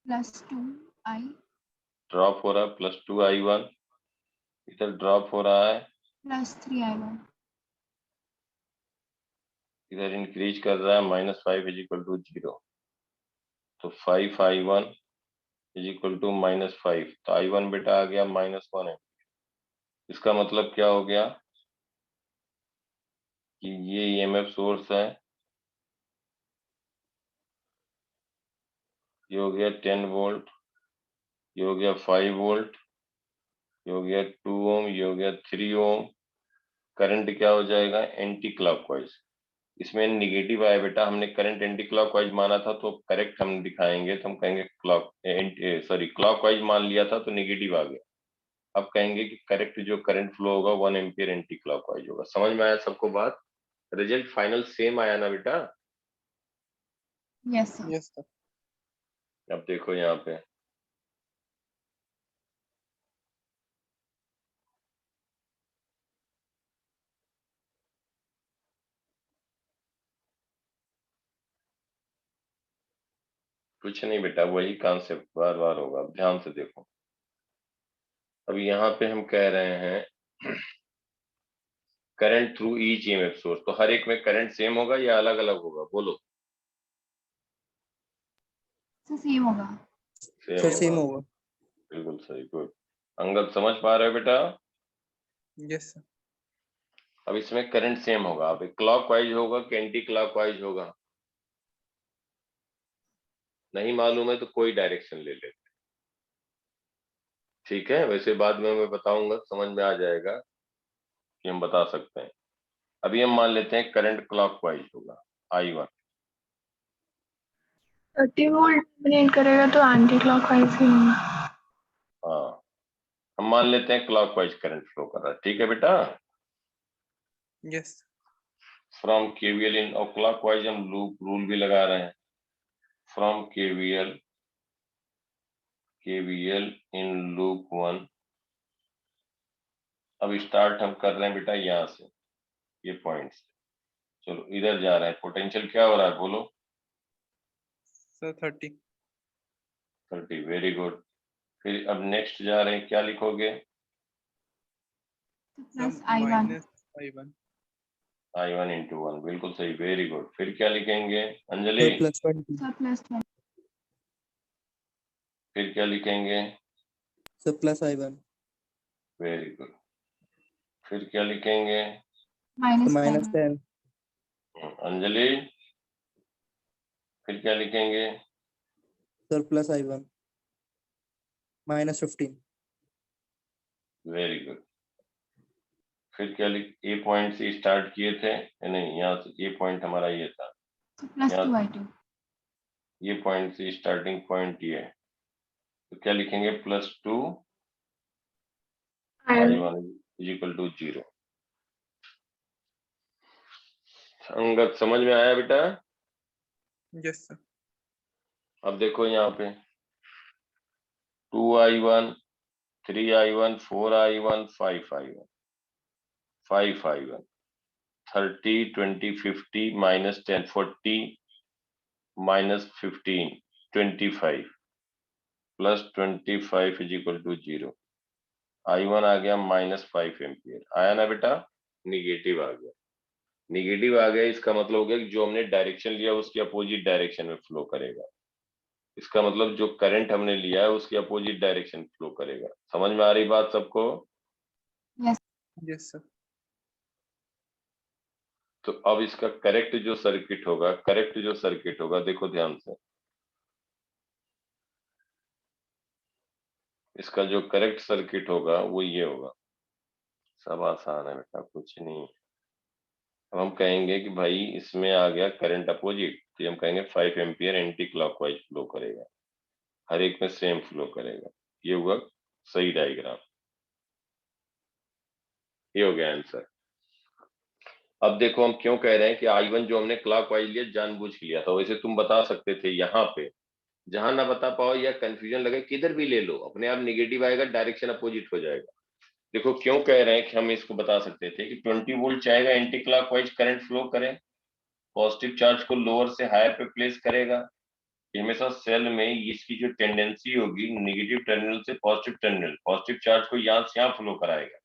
+2I ड्रॉप हो रहा है, +2I1 इधर ड्रॉप हो रहा है, +3I1 इधर इंक्रीज कर रहा है, -5 = 0. तो 5I1 = -5, तो I1 बेटा आ गया -1 है. इसका मतलब क्या हो गया कि ये EMF सोर्स है, ये हो गया 10 वोल्ट, ये हो गया 5 वोल्ट, ये हो गया 2 ओम, ये हो गया 3 ओम. करंट क्या हो जाएगा? Anti clockwise. इसमें नेगेटिव आया बेटा, हमने करंट एंटी क्लॉकवाइज माना था तो करेक्ट हम दिखाएंगे, तो हम कहेंगे क्लॉकवाइज मान लिया था तो नेगेटिव आ गया. अब कहेंगे कि करेक्ट जो करंट फ्लो होगा 1 एम्पियर एंटी क्लॉकवाइज होगा. समझ में आया सबको बात? रिजल्ट फाइनल सेम आया ना बेटा? yes sir. Yes sir. अब देखो यहाँ पे कुछ नहीं बेटा, वही कॉन्सेप्ट बार बार होगा. अब ध्यान से देखो, अब यहाँ पे हम कह रहे हैं current through each EMF source, तो हर एक में करंट सेम होगा या अलग अलग होगा? बोलो. सर सेम होगा. सर सेम होगा. बिल्कुल सही, गुड. अंगद समझ पा रहे हो बेटा? Yes sir. अब इसमें करंट सेम होगा. अब क्लॉकवाइज होगा कि एंटी क्लॉकवाइज होगा नहीं मालूम है, तो कोई डायरेक्शन ले लेते, ठीक है? वैसे बाद में मैं बताऊंगा, समझ में आ जाएगा कि हम बता सकते हैं. अभी हम मान लेते हैं करंट क्लॉकवाइज होगा, I1. 30 वोल्ट डोमिनेट करेगा तो एंटी क्लॉकवाइज ही होगा. हाँ, हम मान लेते हैं क्लॉकवाइज करंट फ्लो कर रहा है, ठीक है बेटा? Yes. फ्रॉम KVL इन, और क्लॉकवाइज हम लूप रूल भी लगा रहे हैं. From KVL in loop 1. अब स्टार्ट हम कर रहे हैं बेटा यहाँ से, ये पॉइंट से. चलो इधर जा रहा है, पोटेंशियल क्या हो रहा है? बोलो. So 30. 30, very good. फिर अब नेक्स्ट जा रहे हैं, क्या लिखोगे? +I1 -I1. I1 × 1, बिल्कुल सही, वेरी गुड. फिर क्या लिखेंगे अंजलि? सर +20. सर +20 फिर क्या लिखेंगे? Sir +I1. Very good. फिर क्या लिखेंगे? सर -10 -10. अंजलि फिर क्या लिखेंगे? Sir, plus I1. -15. Very good. फिर क्या लिख, ए पॉइंट से स्टार्ट किए थे, नहीं यहाँ से ए पॉइंट हमारा ये था, So plus Yeah. 2I2. ये पॉइंट से स्टार्टिंग पॉइंट ये है, तो क्या लिखेंगे? +2 I1 = 0। अंगद समझ में आया बेटा? Yes sir. अब देखो यहाँ पे 2I1, 3I1, 4I1, 5I1, 5I1, 30, 20, 50, -10, 40, -15, 25, +25 = 0। I1 आ गया -5 एम्पियर, आया ना बेटा? निगेटिव आ गया, निगेटिव आ गया, इसका मतलब हो गया कि जो हमने डायरेक्शन लिया उसके अपोजिट डायरेक्शन में फ्लो करेगा। इसका मतलब जो करंट हमने लिया है उसके अपोजिट डायरेक्शन फ्लो करेगा। समझ में आ रही बात सबको? Yes sir. तो अब इसका करेक्ट जो सर्किट होगा, देखो ध्यान से, इसका जो करेक्ट सर्किट होगा वो ये होगा। सब आसान है बेटा, कुछ नहीं है। अब हम कहेंगे कि भाई इसमें आ गया करंट अपोजिट, तो हम कहेंगे 5 एम्पियर एंटी क्लॉकवाइज फ्लो करेगा, हर एक में सेम फ्लो करेगा। ये हुआ सही डायग्राम, ये हो गया आंसर। अब देखो हम क्यों कह रहे हैं कि I1 जो हमने क्लॉकवाइज लिया जानबूझ के लिया था। वैसे तुम बता सकते थे यहाँ पे, जहां ना बता पाओ या कंफ्यूजन लगे किधर भी ले लो, अपने आप निगेटिव आएगा, डायरेक्शन अपोजिट हो जाएगा। देखो क्यों कह रहे हैं कि हम इसको बता सकते थे कि 20 वोल्ट चाहेगा एंटी क्लॉकवाइज करंट फ्लो करे, पॉजिटिव चार्ज को लोअर से हायर पे प्लेस करेगा। ये हमेशा सेल में इसकी जो टेंडेंसी होगी नेगेटिव टर्मिनल से पॉजिटिव टर्मिनल, पॉजिटिव चार्ज को यहाँ से यहाँ फ्लो कराएगा,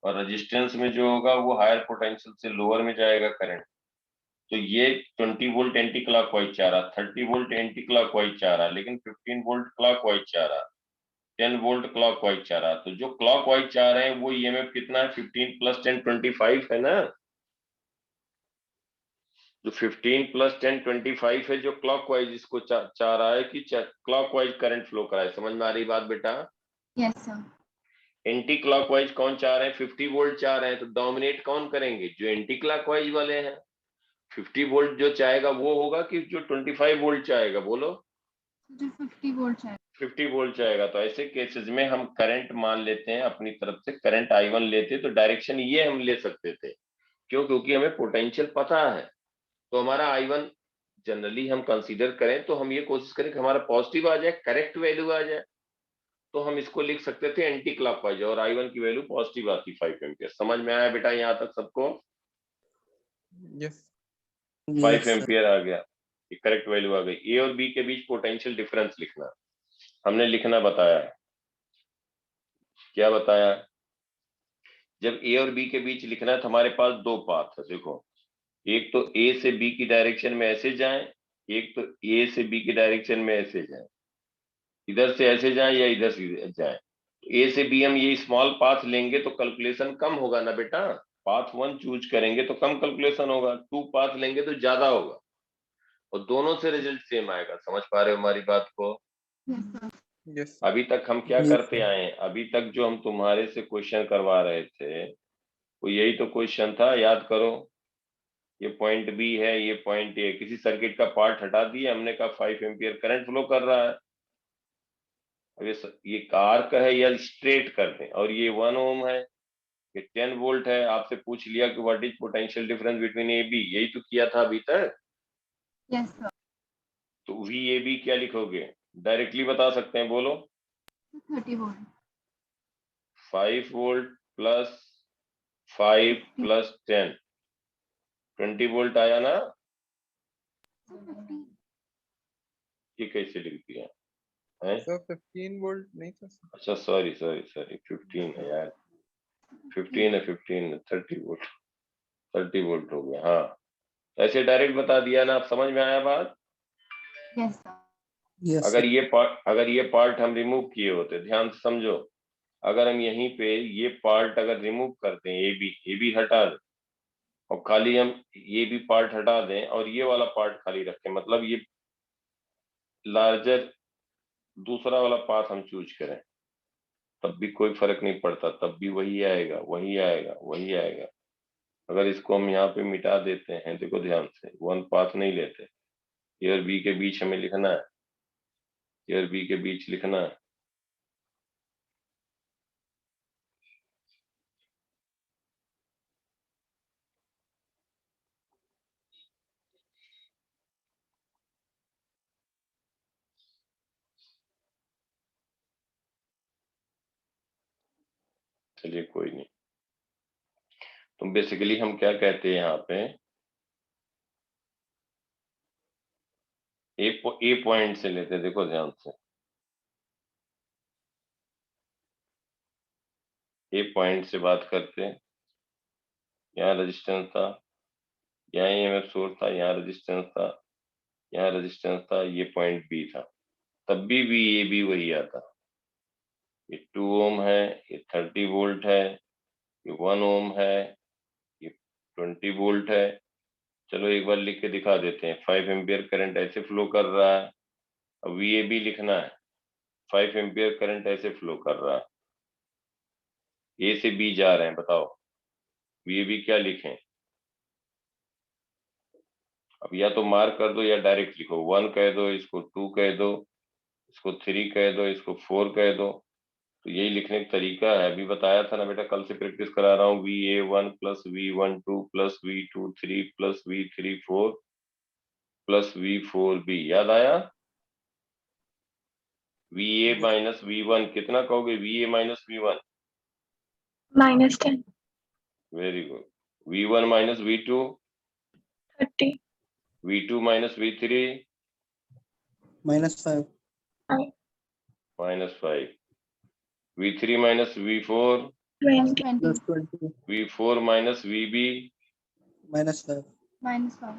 और रेजिस्टेंस में जो होगा वो हायर पोटेंशियल से लोअर में जाएगा करंट। तो ये 20 वोल्ट एंटी क्लॉकवाइज चाह रहा, 30 वोल्ट एंटी क्लॉकवाइज चाह रहा, लेकिन 15 वोल्ट क्लॉकवाइज चाह रहा, 10 वोल्ट क्लॉकवाइज चाह रहा। तो जो क्लॉकवाइज चाह रहे हैं वो ईएमएफ कितना है? 15 + 10 25 है ना। जो 15 + 10 25 है, जो क्लॉकवाइज इसको चाह रहा है कि क्लॉकवाइज करंट फ्लो कराए। समझ में आ रही बात बेटा? Yes, sir. एंटी क्लॉकवाइज कौन चाह रहे हैं? 50 वोल्ट चाह रहे हैं, तो डोमिनेट कौन करेंगे? जो एंटी क्लॉकवाइज वाले हैं। 50 वोल्ट जो चाहेगा वो होगा कि जो 25 वोल्ट चाहेगा? बोलो। जो 50 वोल्ट है। 50 वोल्ट चाहेगा। तो ऐसे केसेस में हम करंट मान लेते हैं अपनी तरफ से, करंट I1 लेते, तो डायरेक्शन ये हम ले सकते थे। क्यों? क्योंकि हमें पोटेंशियल पता है। तो हमारा I1 जनरली हम कंसीडर करें तो हम ये कोशिश करें कि हमारा पॉजिटिव आ जाए, करेक्ट वैल्यू आ जाए। तो हम इसको लिख सकते थे एंटी क्लॉकवाइज, और I1 की वैल्यू पॉजिटिव आती 5 एम्पियर। समझ में आया बेटा यहाँ तक सबको? Yes 5 Yes, sir. एम्पियर आ गया, ये करेक्ट वैल्यू आ गई। ए और बी के बीच पोटेंशियल डिफरेंस लिखना हमने लिखना बताया है। क्या बताया? जब ए और बी के बीच लिखना है तो हमारे पास दो पाथ है। देखो, एक तो ए से बी की डायरेक्शन में ऐसे जाएं, एक तो ए से बी की डायरेक्शन में ऐसे जाएं, इधर से ऐसे जाएं या इधर से जाएं। ए से बी हम ये स्मॉल पाथ लेंगे तो कैलकुलेशन कम होगा ना बेटा। पाथ 1 चूज करेंगे तो कम कैलकुलेशन होगा, 2 पाथ लेंगे तो ज्यादा होगा, और दोनों से रिजल्ट सेम आएगा। समझ पा रहे हो हमारी बात को? Yes, sir. यस अभी तक हम क्या Yes, करते sir. आए हैं? अभी तक जो हम तुम्हारे से क्वेश्चन करवा रहे थे वो यही तो क्वेश्चन था, याद करो। ये पॉइंट बी है, ये पॉइंट ए, किसी सर्किट का पार्ट हटा दिया, हमने कहा 5 एम्पियर करंट फ्लो कर रहा है। अब ये आर्क है या स्ट्रेट कर दें, और ये 1 ओम है, ये 10 वोल्ट है। आपसे पूछ लिया कि what is potential difference between A B, यही तो किया था अभी तक। Yes, sir. तो VAB क्या लिखोगे? डायरेक्टली बता सकते हैं, बोलो। 30 वोल्ट। 5 वोल्ट प्लस 5 + 10 20 वोल्ट आया ना। 50। ये कैसे लिख दिया है? सर 15 वोल्ट नहीं था सर। अच्छा सॉरी 15 है यार, 15 है, 30 वोल्ट, 30 वोल्ट हो गया। हाँ, ऐसे डायरेक्ट बता दिया ना। आप समझ में आया बात? Yes, sir. Yes, अगर sir. ये पार्ट हम रिमूव किए होते, ध्यान से समझो, अगर हम यहीं पे ये पार्ट अगर रिमूव करते हैं, ए बी हटा दो, और खाली हम ये भी पार्ट हटा दें और ये वाला पार्ट खाली रखें, मतलब ये लार्जर दूसरा वाला पाथ हम चूज करें, तब भी कोई फर्क नहीं पड़ता, तब भी वही आएगा, वही आएगा, वही आएगा। अगर इसको हम यहाँ पे मिटा देते हैं, देखो ध्यान से, वन पाथ नहीं लेते, ए और बी के बीच हमें लिखना है, ए और बी के बीच लिखना है। चलिए कोई नहीं, तो बेसिकली हम क्या कहते हैं यहाँ पे, ए पॉइंट से लेते हैं, देखो ध्यान से, ए पॉइंट से बात करते हैं, यहाँ रेजिस्टेंस था, यहाँ ईएमएफ सोर्स था, यहाँ रेजिस्टेंस था, यहाँ रेजिस्टेंस था, ये पॉइंट बी था, तब भी ये भी वही आता। ये 2 ओम है, ये 30 वोल्ट है, ये 1 ओम है, ये 20 वोल्ट है। चलो एक बार लिख के दिखा देते हैं, 5 एम्पियर करंट ऐसे फ्लो कर रहा है। अब वी भी लिखना है, 5 एम्पियर करंट ऐसे फ्लो कर रहा है, ए से बी जा रहे हैं, बताओ वी क्या लिखें? अब या तो मार्क कर दो या डायरेक्ट लिखो, 1 कह दो, इसको 2 कह दो, इसको 3 कह दो, इसको 4 कह दो, तो यही लिखने का तरीका है। अभी बताया था ना बेटा, कल से प्रैक्टिस करा रहा हूँ, VA1 plus V12 plus V23 plus V34 plus V4B, याद आया? VA माइनस V1 कितना कहोगे? VA minus V1, -10, very good. V1 minus V2, 30, V2 minus V3, -5, minus 5, V3 minus V4, 20, +20, V4 minus VB, -5, -5,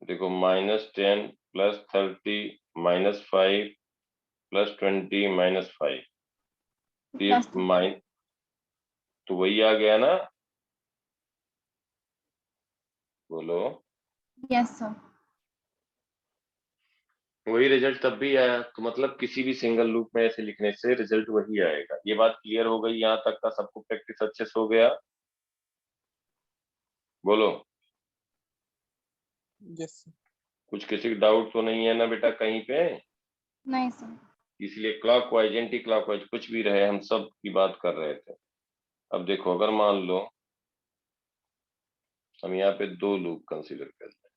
देखो -10 plus 30 -5 plus 20 -5, ये plus mine, तो वही आ गया ना, बोलो। Yes sir. वही रिजल्ट तब भी आया, तो मतलब किसी भी सिंगल लूप में ऐसे लिखने से रिजल्ट वही आएगा। ये बात क्लियर हो गई? यहाँ तक का सबको प्रैक्टिस अच्छे से हो गया? बोलो, यस कुछ किसी का डाउट तो नहीं है ना बेटा कहीं पे? नहीं सर। इसलिए क्लॉकवाइज एंटी क्लॉकवाइज कुछ भी रहे, हम सब की बात कर रहे थे। अब देखो, अगर मान लो हम यहाँ पे 2 लूप कंसीडर करते हैं,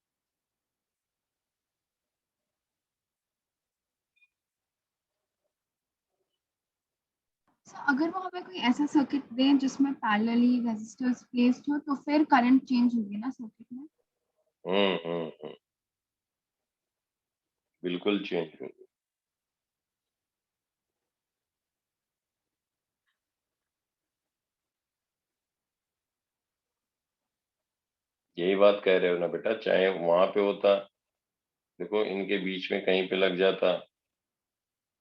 अगर वहां पे कोई ऐसा सर्किट दें जिसमें पैरेलली रेजिस्टर्स प्लेस्ड हो तो फिर करंट चेंज होगी ना सर्किट में? बिल्कुल चेंज होगी। यही बात कह रहे हो ना बेटा, चाहे वहां पे होता, देखो इनके बीच में कहीं पे लग जाता,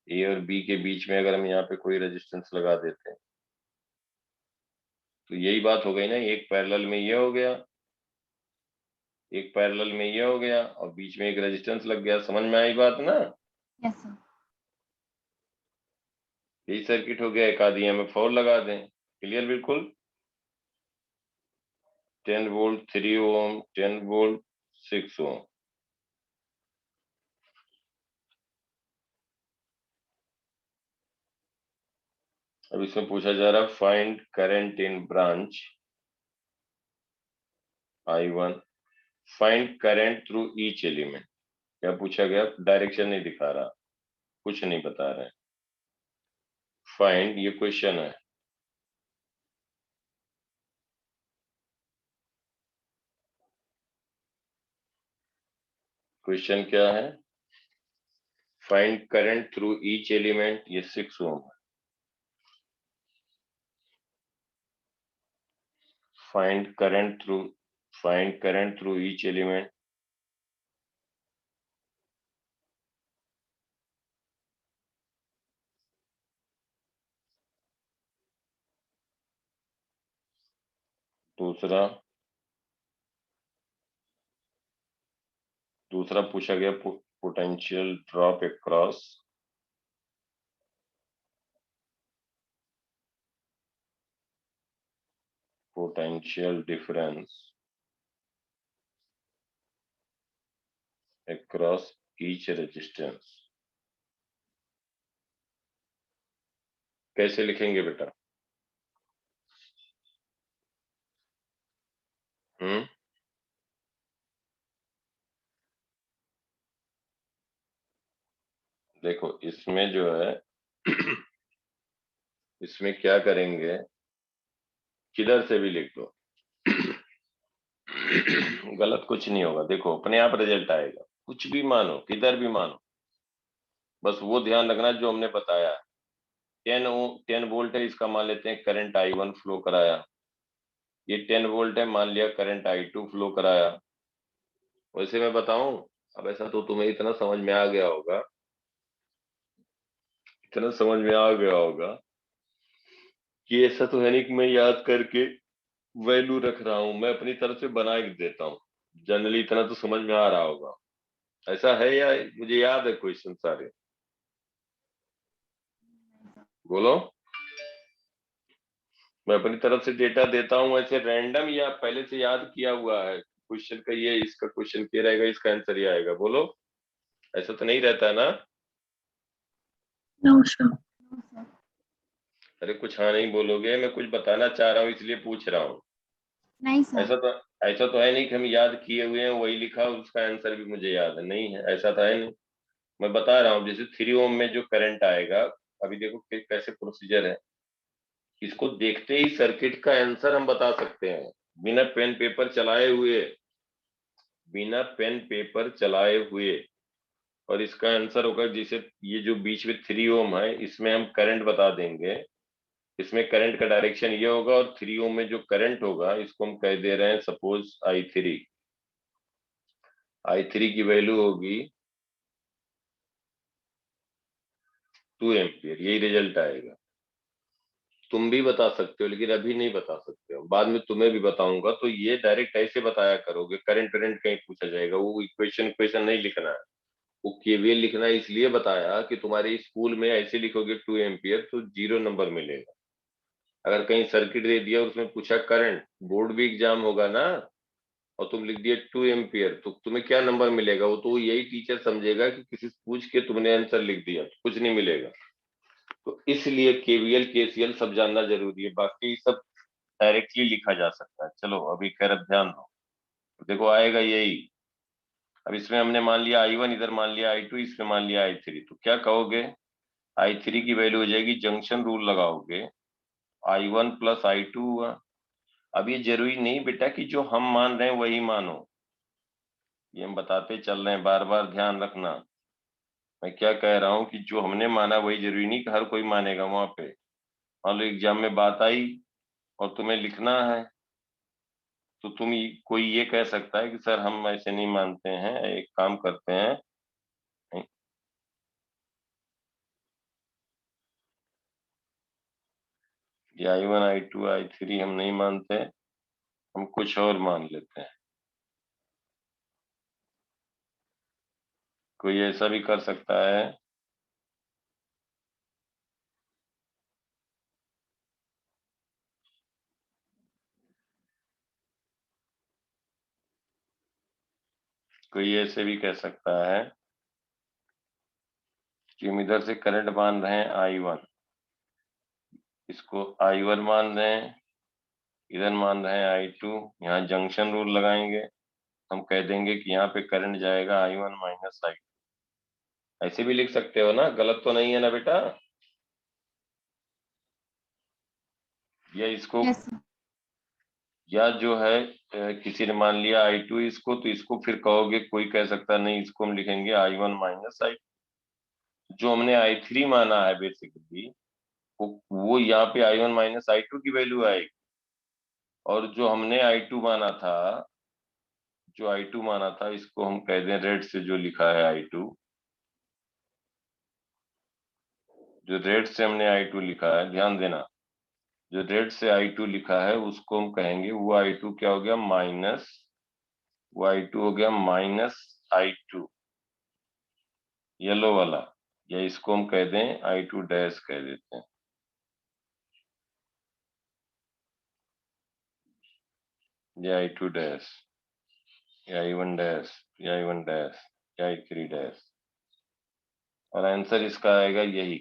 ए और बी के बीच में अगर हम यहाँ पे कोई रेजिस्टेंस लगा देते हैं, तो यही बात हो गई ना, एक पैरेलल में ये हो गया, एक पैरेलल में ये हो गया, और बीच में एक रेजिस्टेंस लग गया। समझ में आई बात ना? Yes sir. यही सर्किट हो गया, एक आधी में 4 लगा दें, क्लियर बिल्कुल। 10 वोल्ट 3 ओम, 10 वोल्ट 6 ओम। अब इसमें पूछा जा रहा है find current in branch I1, find current through each element. क्या पूछा गया? डायरेक्शन नहीं दिखा रहा, कुछ नहीं बता रहे। फाइंड, ये क्वेश्चन है, क्वेश्चन क्या है? Find current through each element, ये 6 ओम है। Find current through each element, दूसरा पूछा गया potential drop across potential difference across each resistance। कैसे लिखेंगे बेटा? देखो इसमें जो है इसमें क्या करेंगे, किधर से भी लिख दो गलत कुछ नहीं होगा। देखो अपने आप रिजल्ट आएगा, कुछ भी मानो, किधर भी मानो, बस वो ध्यान रखना जो हमने बताया। 10 वोल्ट है, इसका मान लेते हैं करंट I1 फ्लो कराया। ये 10 वोल्ट है, मान लिया करंट I2 फ्लो कराया। वैसे मैं बताऊं, अब ऐसा तो तुम्हें इतना समझ में आ गया होगा, कि ऐसा तो है नहीं कि मैं याद करके वैल्यू रख रहा हूं, मैं अपनी तरफ से बना के देता हूँ। जनरली इतना तो समझ में आ रहा होगा। ऐसा है या मुझे याद है क्वेश्चन सारे? बोलो। मैं अपनी तरफ से डेटा देता हूँ ऐसे रैंडम, या पहले से याद किया हुआ है क्वेश्चन का, ये इसका क्वेश्चन क्या रहेगा, इसका आंसर ये आएगा? बोलो, ऐसा तो नहीं रहता है ना? No, sir. No, sir. अरे कुछ हाँ नहीं बोलोगे, मैं कुछ बताना चाह रहा हूँ इसलिए पूछ रहा हूँ। नहीं सर। ऐसा तो है नहीं कि हम याद किए हुए हैं वही लिखा, उसका आंसर भी मुझे याद है, नहीं है, ऐसा तो है नहीं। मैं बता रहा हूँ, जैसे 3 ओम में जो करंट आएगा, अभी देखो कैसे प्रोसीजर है, इसको देखते ही सर्किट का आंसर हम बता सकते हैं बिना पेन पेपर चलाए हुए। और इसका आंसर होगा, जैसे ये जो बीच में 3 ओम है, इसमें हम करंट बता देंगे, इसमें करंट का डायरेक्शन ये होगा, और 3 ओम में जो करंट होगा इसको हम कह दे रहे हैं सपोज I3 की वैल्यू होगी 2 एम्पियर। यही रिजल्ट आएगा। तुम भी बता सकते हो, लेकिन अभी नहीं बता सकते हो, बाद में तुम्हें भी बताऊंगा। तो ये डायरेक्ट ऐसे बताया करोगे, करंट करंट कहीं पूछा जाएगा, वो इक्वेशन नहीं लिखना है, वो केवीएल लिखना है। इसलिए बताया कि तुम्हारे स्कूल में ऐसे लिखोगे 2 एम्पियर तो 0 नंबर मिलेगा। अगर कहीं सर्किट दे दिया और उसमें पूछा करंट, बोर्ड भी एग्जाम होगा ना, और तुम लिख दिए 2 एम्पियर, तो तुम्हें क्या नंबर मिलेगा? वो तो यही टीचर समझेगा कि किसी से पूछ के तुमने आंसर लिख दिया, कुछ नहीं मिलेगा। तो इसलिए केवीएल केसीएल सब जानना जरूरी है, बाकी सब डायरेक्टली लिखा जा सकता है। चलो अभी खैर अब ध्यान दो, देखो आएगा यही। अब इसमें हमने मान लिया I1, इधर मान लिया I2, इसमें मान लिया I3, तो क्या कहोगे? I3 की वैल्यू हो जाएगी, जंक्शन रूल लगाओगे, I1 प्लस I2 हुआ। अब ये जरूरी नहीं बेटा कि जो हम मान रहे हैं वही मानो, ये हम बताते चल रहे हैं, बार बार ध्यान रखना। मैं क्या कह रहा हूँ कि जो हमने माना वही जरूरी नहीं कि हर कोई मानेगा। वहां पे मान लो एग्जाम में बात आई और तुम्हें लिखना है, तो कोई ये कह सकता है कि सर हम ऐसे नहीं मानते हैं, एक काम करते हैं, ये I1 I2 I3 हम नहीं मानते, हम कुछ और मान लेते हैं। कोई ऐसा भी कर सकता है। कोई ऐसे भी कह सकता है कि हम इधर से करंट मान रहे हैं I1, इसको I1 मान रहे हैं, इधर मान रहे हैं I2, यहाँ जंक्शन रूल लगाएंगे, हम कह देंगे कि यहाँ पे करंट जाएगा I1 माइनस I2। ऐसे भी लिख सकते हो ना, गलत तो नहीं है ना बेटा? या इसको यस सर। या जो है किसी ने मान लिया I2 इसको, तो इसको फिर कहोगे, कोई कह सकता नहीं, इसको हम लिखेंगे I1 माइनस I2। जो हमने I3 माना है बेसिकली, वो यहाँ पे I1 माइनस I2 की वैल्यू आएगी। और जो हमने I2 माना था, इसको हम कह दें रेड से, जो लिखा है I2, जो रेड से हमने I2 लिखा है, ध्यान देना, जो रेड से I2 लिखा है उसको हम कहेंगे वो I2 क्या हो गया माइनस, वो I2 हो गया माइनस I2 येलो वाला, या इसको हम कह दें I2 डैश कह देते हैं, या I2 डैश, या I1 डैश, या I1 डैश, या I3 डैश, और आंसर इसका आएगा यही।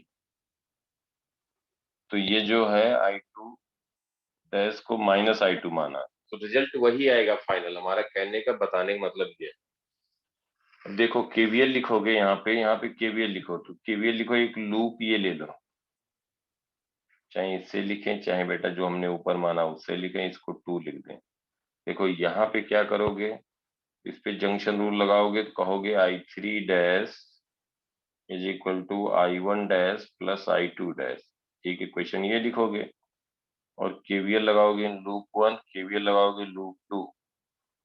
तो ये जो है I2 डैश को माइनस I2 माना, तो रिजल्ट वही आएगा फाइनल। हमारा कहने का बताने का मतलब ये है। अब देखो केवीएल लिखोगे यहाँ पे केवीएल लिखो, तो केवीएल लिखो, एक लूप ये ले लो, चाहे इससे लिखें चाहे बेटा जो हमने ऊपर माना उससे लिखें, इसको 2 लिख दें। देखो यहाँ पे क्या करोगे, इस पे जंक्शन रूल लगाओगे तो कहोगे I3 dash is equal to I1 dash plus I2 dash, ठीक है, क्वेश्चन ये लिखोगे। और केवीएल लगाओगे इन लूप 1, केवीएल लगाओगे लूप 2,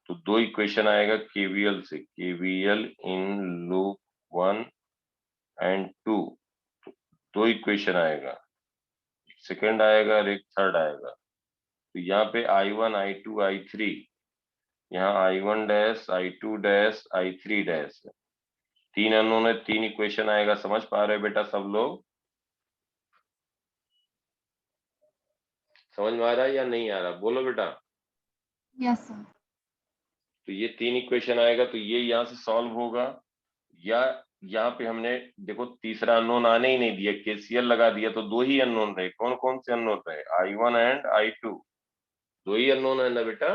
तो 2 इक्वेशन आएगा केवीएल से, KVL in loop 1 and 2, 2 equation आएगा, सेकंड आएगा और एक थर्ड आएगा। तो यहाँ पे I1 I2 I3, यहाँ I1 dash I2 dash I3 dash है, 3 अननोन है, 3 इक्वेशन आएगा। समझ पा रहे हो बेटा सब लोग? समझ में आ रहा है या नहीं आ रहा, बोलो बेटा। Yes sir. तो ये 3 इक्वेशन आएगा, तो ये यहाँ से सॉल्व होगा, या यहाँ पे हमने देखो तीसरा अननोन आने ही नहीं दिया, केसीएल लगा दिया, तो 2 ही अननोन रहे। कौन कौन से अननोन रहे? I1 and I2, 2 he unknown है ना बेटा।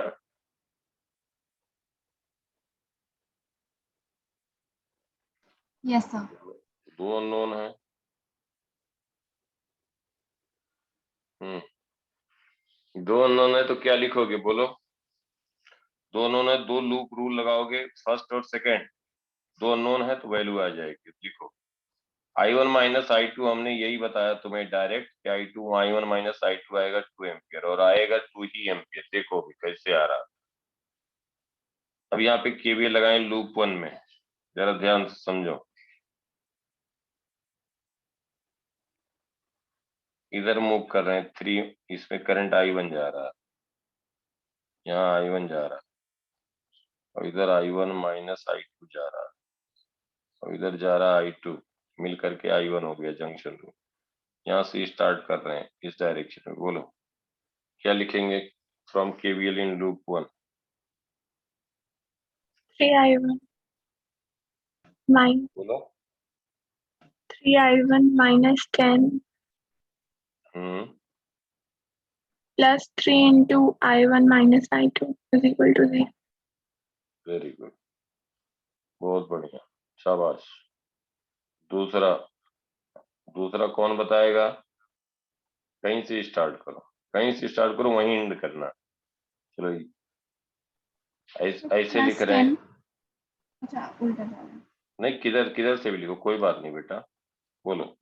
Yes sir. 2 अननोन है। हम्म, 2 अननोन है तो क्या लिखोगे बोलो? 2 अननोन है, 2 लूप रूल लगाओगे, फर्स्ट और सेकंड, 2 अननोन है तो वैल्यू आ जाएगी। लिखो I1 माइनस I2, हमने यही बताया तुम्हें डायरेक्ट कि I1 माइनस I2 आएगा 2 एम्पियर, और आएगा 2 ही एम्पियर। देखो भी कैसे आ रहा। अब यहाँ पे केवीएल लगाएं लूप 1 में, जरा ध्यान से समझो। इधर मूव कर रहे हैं 3, इसमें करंट I1 जा रहा है, यहाँ I1 जा रहा है, और इधर I1 माइनस I2 जा रहा है, और इधर जा रहा है I2, मिल करके I1 हो गया जंक्शन रूल। यहाँ से स्टार्ट कर रहे हैं इस डायरेक्शन में। बोलो क्या लिखेंगे from KVL in loop 1? 3I1 minus बोलो। 3I1 minus 10 plus 3 into I1 minus I2 is equal to 0. Very good, बहुत बढ़िया, शाबाश। दूसरा, दूसरा कौन बताएगा? कहीं से स्टार्ट करो, कहीं से स्टार्ट करो, वहीं एंड करना। चलो ऐसे लिख रहे हैं। अच्छा उल्टा जा रहा है। नहीं, किधर किधर से भी लिखो, कोई बात नहीं बेटा, बोलो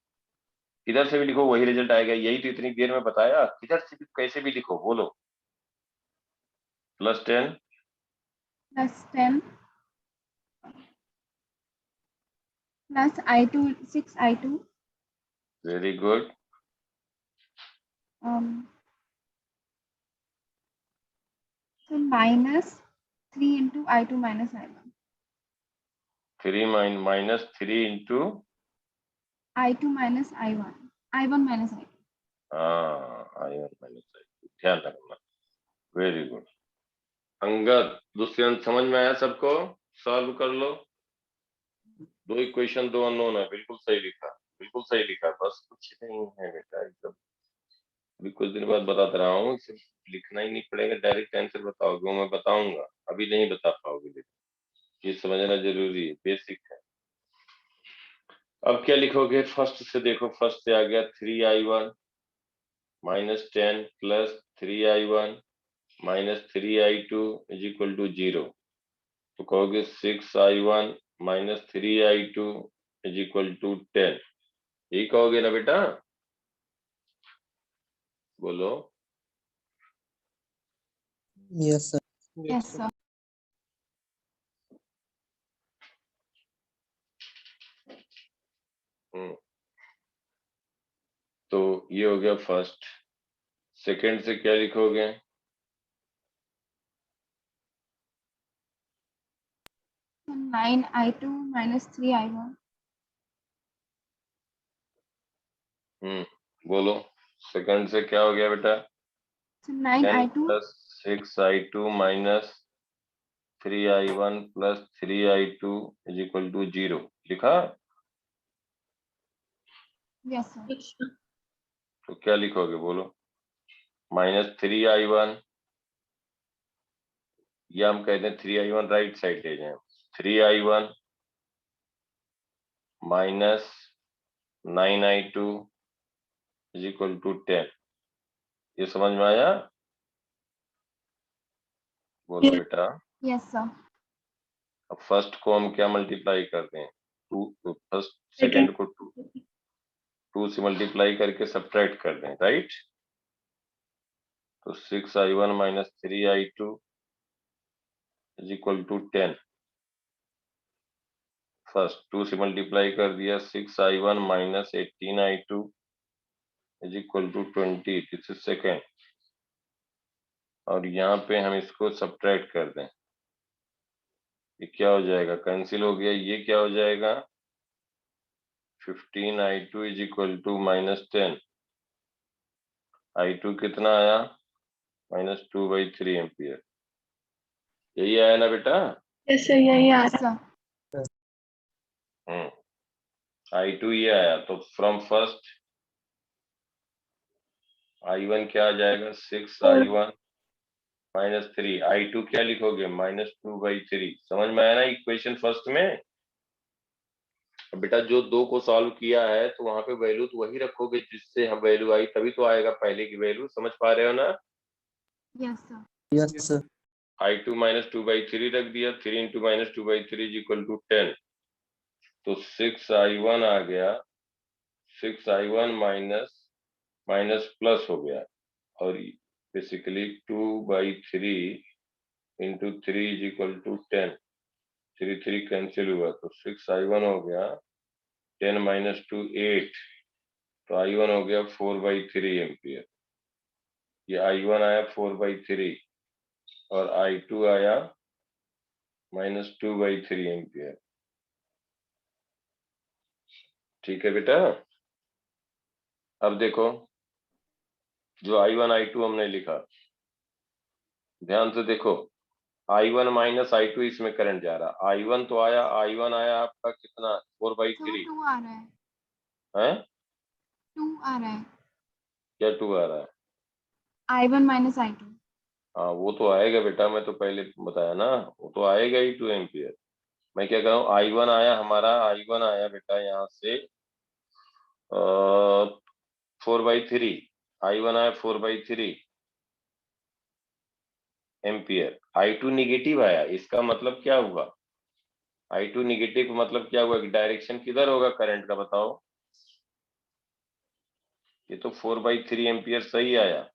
किधर से भी लिखो वही रिजल्ट आएगा। यही तो इतनी देर में बताया, किधर से भी कैसे भी लिखो। बोलो +10 plus 10 plus I2 6I2 very good, so minus 3 into I2 minus I1 3 minus 3 into I2 minus I1 minus I2। I1 minus I2, ध्यान रखना। वेरी गुड अंगद, दुष्यंत, समझ में आया सबको? सॉल्व कर लो। 2 इक्वेशन 2 अननोन है, बिल्कुल सही लिखा, बिल्कुल सही लिखा, बस कुछ नहीं है बेटा एकदम। अभी कुछ दिन बाद बताता रहा हूँ, इसे लिखना ही नहीं पड़ेगा, डायरेक्ट आंसर बताओगे, वो मैं बताऊंगा, अभी नहीं बता पाओगे, लेकिन ये समझना जरूरी है, बेसिक है। अब क्या लिखोगे? फर्स्ट से देखो, फर्स्ट से आ गया 3I1 minus 10 plus 3I1 minus 3I2 is equal to 0, तो कहोगे 6I1 minus 3I2 is equal to 10, यही कहोगे ना बेटा? बोलो। Yes, sir. Yes sir. तो ये हो गया फर्स्ट। सेकंड से क्या लिखोगे? 9i2 minus 3i1. बोलो सेकंड से क्या हो गया बेटा? So 10 9i2 plus 6i2 minus 3i1 plus 3i2 is equal to 0 लिखा? yes sir. Yes, sir. तो क्या लिखोगे बोलो? -3i1 या हम कहते हैं 3i1 राइट साइड ले जाएं, 3i1 minus 9i2 is equal to 10। ये समझ में आया? बोलो Yes. बेटा। Yes sir. अब फर्स्ट को हम क्या मल्टीप्लाई करते हैं? 2, तो फर्स्ट Second. सेकंड को 2 से मल्टीप्लाई करके सब्ट्रैक्ट कर दें, राइट? तो 6i1 minus 3i2 is equal to 10। First 2 से मल्टीप्लाई कर दिया, 6i1 minus 18i2 is equal to 20, this is second. और यहाँ पे हम इसको सब्ट्रैक्ट कर दें, ये क्या हो जाएगा? कैंसिल हो गया। ये क्या हो जाएगा? 15i2 is equal to -10। i2 कितना आया? -2/3 एम्पियर। यही आया ना बेटा? Yes, sir. यही आ Yes रहा sir. i2 ये आया, तो फ्रॉम फर्स्ट i1 क्या आ जाएगा? 6i1 -3। i2 क्या लिखोगे? -2/3। समझ में आया ना इक्वेशन फर्स्ट में? अब बेटा जो 2 को सॉल्व किया है तो वहां पे वैल्यू तो वही रखोगे जिससे हम वैल्यू आई, तभी तो आएगा पहले की वैल्यू। समझ पा रहे हो ना? Yes sir. Yes, sir. i2 -2/3 रख दिया, 3 into -2/3 is equal to 10। तो 6i1 आ गया, 6i1 माइनस प्लस हो गया, और basically 2/3 into 3 is equal to 10। 3 cancel हुआ तो 6i1 हो गया, 10 minus 2 8, तो i1 हो गया 4/3 एम्पियर। ये i1 आया 4/3 और i2 आया -2/3 एम्पियर। ठीक है बेटा? अब देखो जो i1 i2 हमने लिखा, ध्यान से देखो, i1 माइनस i2 इसमें करंट जा रहा। i1 तो आया, i1 आया आपका कितना? 4/3 2 आ रहा है, है? 2 आ रहा है, क्या 2 आ रहा है? i1 minus i2. हाँ वो तो आएगा बेटा, मैं तो पहले बताया ना, वो तो आएगा ही 2 एम्पियर। मैं क्या कर रहा हूँ, i1 आया हमारा, i1 आया बेटा यहाँ से 4/3, i1 आया 4/3 एम्पियर। i2 निगेटिव आया, इसका मतलब क्या हुआ? i2 निगेटिव मतलब क्या हुआ कि डायरेक्शन किधर होगा करंट का? बताओ। ये तो 4/3 एम्पियर सही आया।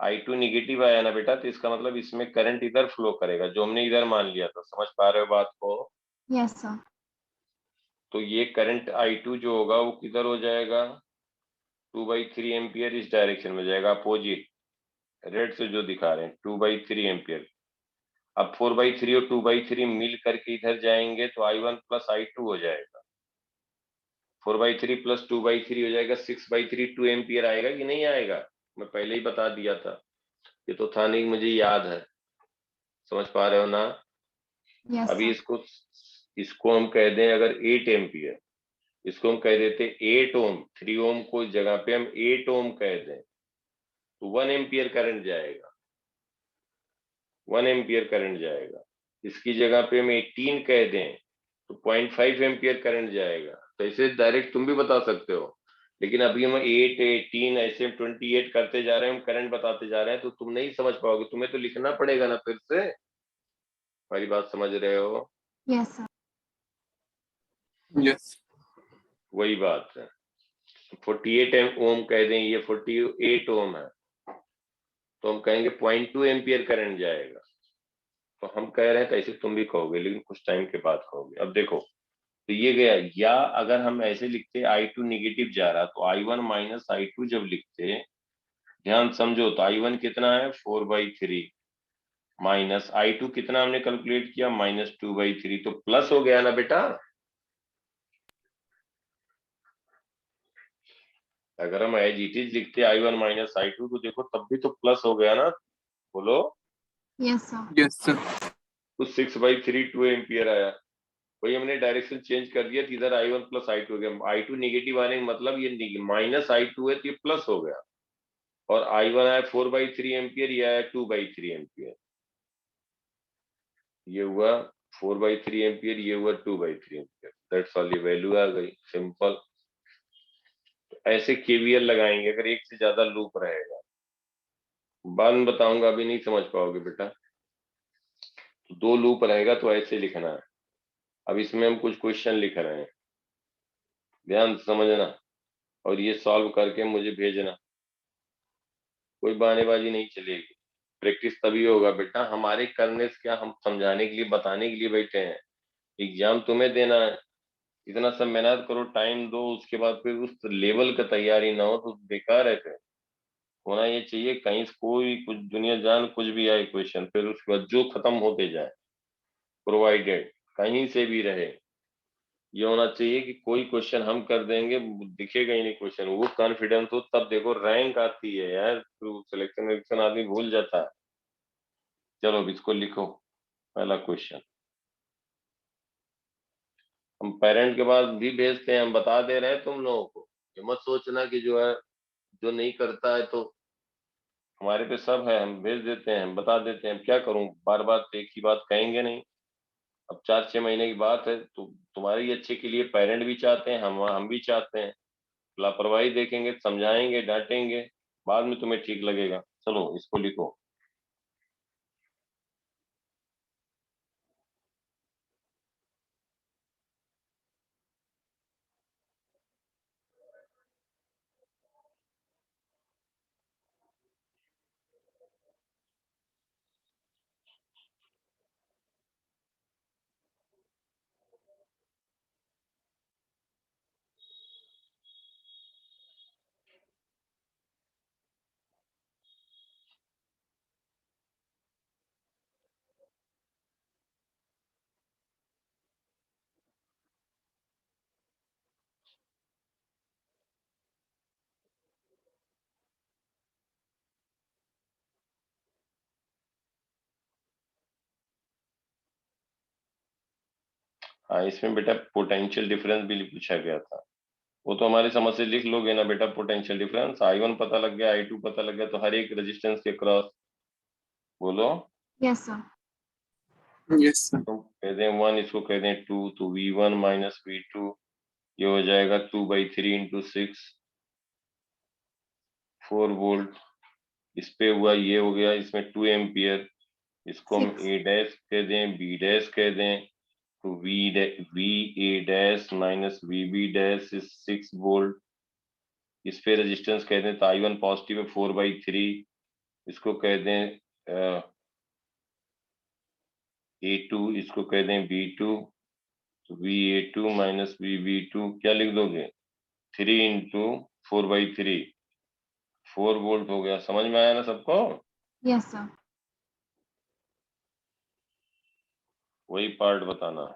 i2 निगेटिव आया ना बेटा, तो इसका मतलब इसमें करंट इधर फ्लो करेगा, जो हमने इधर मान लिया था। समझ पा रहे हो बात को? Yes sir. तो ये करंट i2 जो होगा वो किधर हो जाएगा? 2/3 एम्पियर इस डायरेक्शन में जाएगा, अपोजिट रेड से जो दिखा रहे हैं 2/3 एम्पियर। अब 4/3 और 2/3 मिल करके इधर जाएंगे तो i1 प्लस i2 हो जाएगा। 4/3 प्लस 2/3 हो जाएगा 6/3, 2 एम्पियर आएगा कि नहीं आएगा? मैं पहले ही बता दिया था, ये तो था नहीं, मुझे याद है। समझ पा रहे हो ना? Yes अभी sir. इसको हम कह दें अगर 8 एम्पियर, इसको हम कह देते 8 ओम, 3 ओम को इस जगह पे हम 8 ओम कह दें तो 1 एम्पियर करंट जाएगा, 1 एम्पियर करंट जाएगा। इसकी जगह पे हम 18 कह दें तो 0.5 एम्पियर करंट जाएगा। तो ऐसे डायरेक्ट तुम भी बता सकते हो, लेकिन अभी हम 8 18 ऐसे 28 करते जा रहे हैं, हम करंट बताते जा रहे हैं, तो तुम नहीं समझ पाओगे, तुम्हें तो लिखना पड़ेगा ना फिर से। हमारी बात समझ रहे हो? Yes sir. यस वही बात है। 48 ओम कह दें, ये 48 ओम है, तो हम कहेंगे 0.2 एम्पियर करंट जाएगा। तो हम कह रहे हैं तो ऐसे तुम भी कहोगे, लेकिन कुछ टाइम के बाद कहोगे। अब देखो, तो ये गया, या अगर हम ऐसे लिखते i2 निगेटिव जा रहा तो i1 माइनस i2 जब लिखते ध्यान समझो, तो I1 कितना है 4/3 माइनस I2 कितना हमने कैलकुलेट किया -2/3, तो प्लस हो गया ना बेटा। अगर हम एज इट इज लिखते I1 माइनस I2 तो देखो तब भी तो प्लस हो गया ना, बोलो। Yes sir. Yes sir. तो 6/3 2 एम्पियर आया, वही हमने डायरेक्शन चेंज कर दिया, तो इधर I1 प्लस I2 हो गया। I2 नेगेटिव आने का मतलब ये माइनस I2 है तो ये प्लस हो गया, और I1 आया 4/3 एम्पियर, ये आया 2/3 एम्पियर। ये हुआ 4/3 एम्पियर, ये हुआ 2/3 एम्पियर। दैट्स ऑल, ये वैल्यू आ गई, सिंपल। ऐसे केवीएल लगाएंगे अगर एक से ज्यादा लूप रहेगा, बाद में बताऊंगा, अभी नहीं समझ पाओगे बेटा। तो 2 लूप रहेगा तो ऐसे लिखना है। अब इसमें हम कुछ क्वेश्चन लिख रहे हैं, ध्यान से समझना, और ये सॉल्व करके मुझे भेजना। कोई बहानेबाजी नहीं चलेगी, प्रैक्टिस तभी होगा बेटा। हमारे करने से क्या, हम समझाने के लिए बताने के लिए बैठे हैं, एग्जाम तुम्हें देना है। इतना सब मेहनत करो, टाइम दो, उसके बाद फिर उस लेवल का तैयारी ना हो तो बेकार है। फिर होना ये चाहिए कहीं से कोई कुछ दुनिया जान कुछ भी आए क्वेश्चन, फिर उसके बाद जो खत्म होते जाए, प्रोवाइडेड कहीं से भी रहे, ये होना चाहिए कि कोई क्वेश्चन हम कर देंगे, दिखेगा ही नहीं क्वेश्चन, वो कॉन्फिडेंस हो तब देखो रैंक आती है यार, फिर सिलेक्शन विलेक्शन आदमी भूल जाता है। चलो अब इसको लिखो, पहला क्वेश्चन। हम पेरेंट के पास भी भेजते हैं, हम बता दे रहे हैं तुम लोगों को, ये मत सोचना कि जो है जो नहीं करता है तो हमारे पे सब है, हम भेज देते हैं, हम बता देते हैं। क्या करूं, बार बार तो एक ही बात कहेंगे नहीं। अब 4-6 महीने की बात है, तो तुम्हारे ही अच्छे के लिए पेरेंट भी चाहते हैं, हम भी चाहते हैं। लापरवाही देखेंगे, समझाएंगे, डांटेंगे, बाद में तुम्हें ठीक लगेगा। चलो इसको लिखो। हाँ, इसमें बेटा पोटेंशियल डिफरेंस भी पूछा गया था, वो तो हमारे समझ से लिख लोगे ना बेटा। पोटेंशियल डिफरेंस I1 पता लग गया, I2 पता लग गया, तो हर एक रेजिस्टेंस के क्रॉस बोलो। Yes sir. Yes sir. तो कह दें 1, इसको कह दें 2, तो V1 माइनस V2 ये हो जाएगा 2/3 इंटू 6, 4 वोल्ट। इस पे हुआ, ये हो गया, इसमें 2 एम्पियर, इसको हम 6। A डैश कह दें, B डैश कह दें, तो V A dash minus V B dash is 6 volt. इस पे रेजिस्टेंस कह दें तो I1 पॉजिटिव है 4/3, इसको कह दें A2, इसको कह दें B2, तो VA2 माइनस VB2 क्या लिख दोगे, 3 इंटू 4/3, 4 वोल्ट हो गया। समझ में आया ना सबको? Yes sir. वही पार्ट बताना है।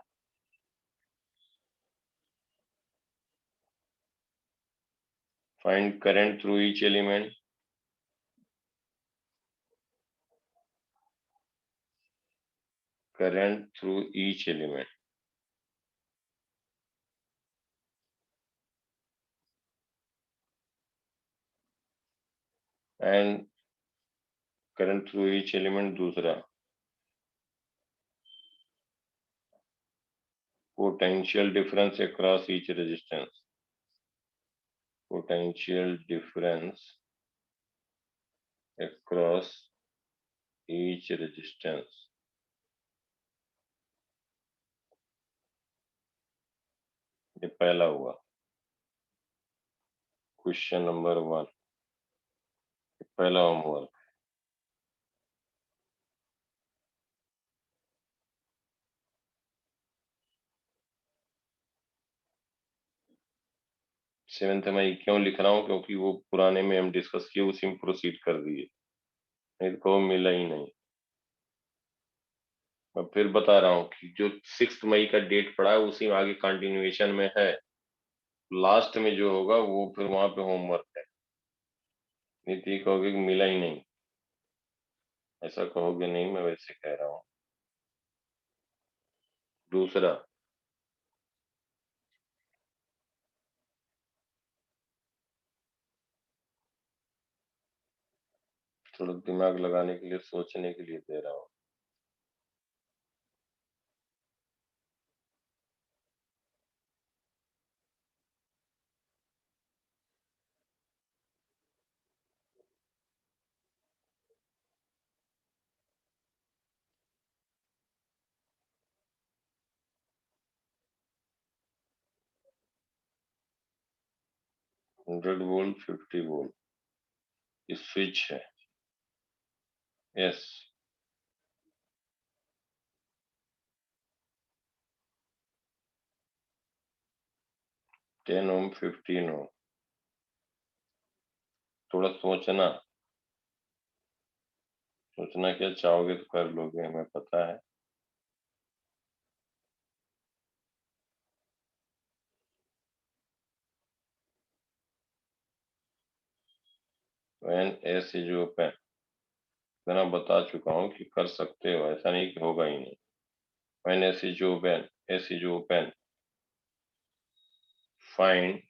Find current through each element, current through each element, and current through each element दूसरा, potential difference across each resistance, potential difference across each resistance। ये पहला हुआ क्वेश्चन नंबर 1, पहला होमवर्क। 7 मई क्यों लिख रहा हूँ, क्योंकि वो पुराने में हम डिस्कस किए, उसी में प्रोसीड कर दिए, नहीं तो कहो मिला ही नहीं। मैं फिर बता रहा हूँ कि जो 6 मई का डेट पड़ा है उसी में आगे कंटिन्यूएशन में है, लास्ट में जो होगा वो फिर वहां पे होमवर्क है, नहीं तो ये कहोगे कि मिला ही नहीं, ऐसा कहोगे नहीं, मैं वैसे कह रहा हूँ। दूसरा, थोड़ा दिमाग लगाने के लिए, सोचने के लिए दे रहा हूँ। हंड्रेड वोल्ट 50 वोल्ट, ये स्विच है। यस, 10 ओम 15 ओम। थोड़ा सोचना, सोचना क्या चाहोगे तो कर लोगे, हमें पता है। व्हेन एस इज ओपन, इतना बता चुका हूँ कि कर सकते हो, ऐसा नहीं कि होगा ही नहीं। When S is open, S is open, find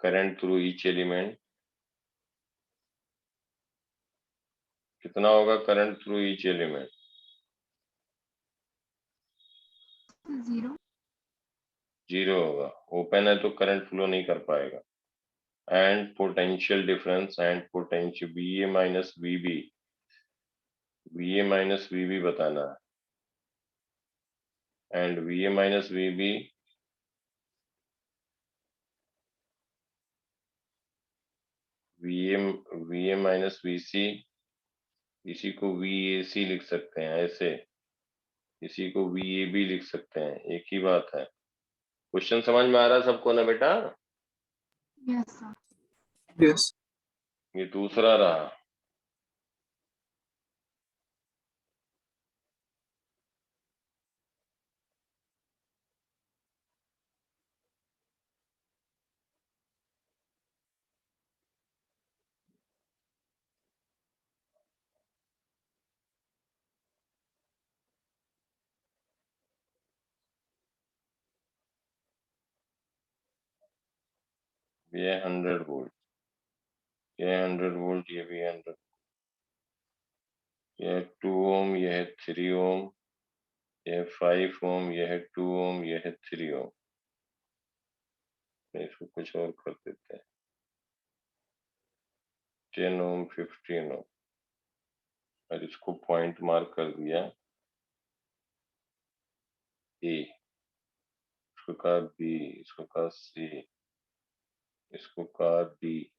current through each element. कितना होगा करंट थ्रू ईच एलिमेंट? 0. 0 होगा, ओपन है तो करंट फ्लो नहीं कर पाएगा। And potential difference, and potential VA minus VB, VA minus VB बताना है। And VA minus VB, VA VA minus VC, इसी को वीएसी लिख सकते हैं ऐसे, इसी को वीएबी लिख सकते हैं, एक ही बात है। क्वेश्चन समझ में आ रहा है सबको ना बेटा? Yes, sir. यस। ये दूसरा रहा, ये 100 वोल्ट, ये 100 वोल्ट, ये भी 100, ये 2 ओम, ये है 3 ओम, ये 5 ओम, ये है 2 ओम, ये है 3 ओम। इसको कुछ और कर देते हैं, 10 ओम 15 ओम, और इसको पॉइंट मार्क कर दिया ए, इसको कहा बी, इसको कहा सी, इसको कहा डी।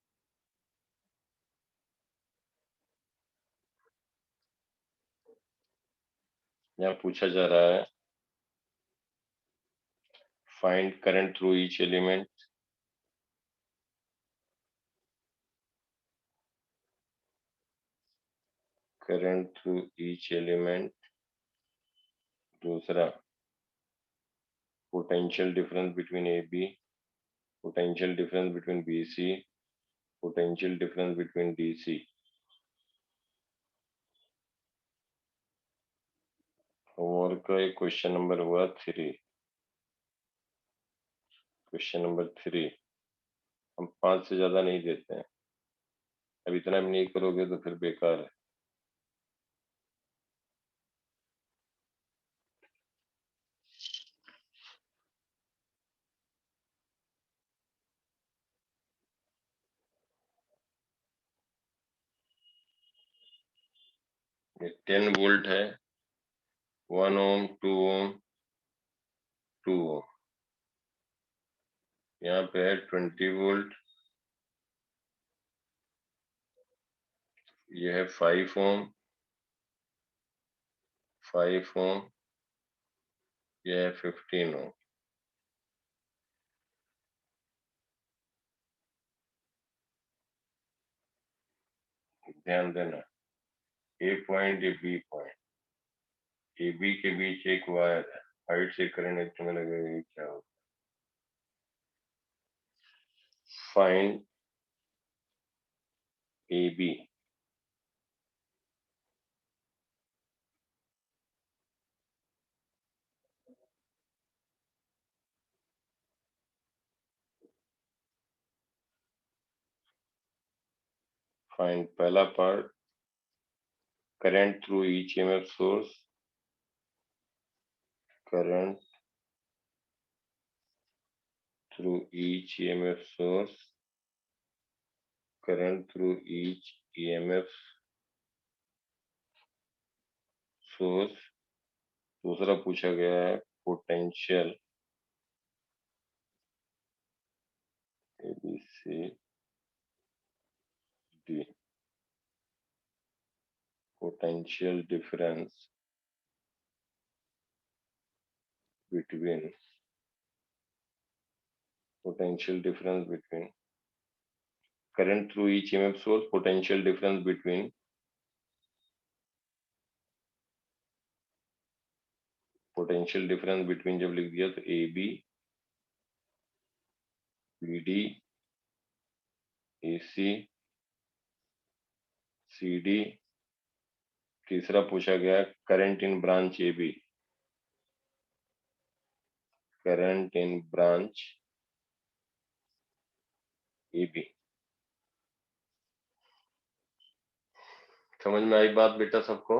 यहाँ पूछा जा रहा है find current through each element, current through each element. दूसरा, potential difference between AB, potential difference between BC, potential difference between DC। और का एक क्वेश्चन नंबर हुआ 3, क्वेश्चन नंबर 3, हम 5 से ज्यादा नहीं देते हैं, अब इतना भी नहीं करोगे तो फिर बेकार है। ये 10 वोल्ट है, 1 ओम 2 ओम 2 ओम, यहाँ पे है 20 वोल्ट, ये है 5 ओम 5 ओम, ये है 15 ओम। ध्यान देना, ए पॉइंट ये बी पॉइंट, ए बी के बीच एक वायर है, हाइट से करंट तुम्हें लगेगा ये क्या होगा। फाइंड ए बी, फाइंड पहला part, current through each EMF source, current through each EMF source, current through each EMF source. दूसरा पूछा गया है potential, ABCD, potential difference between current through each EMF source, potential difference between जब लिख दिया तो AB, BD, AC, CD। तीसरा पूछा गया current in branch AB, current in branch AB। समझ में आई बात बेटा सबको?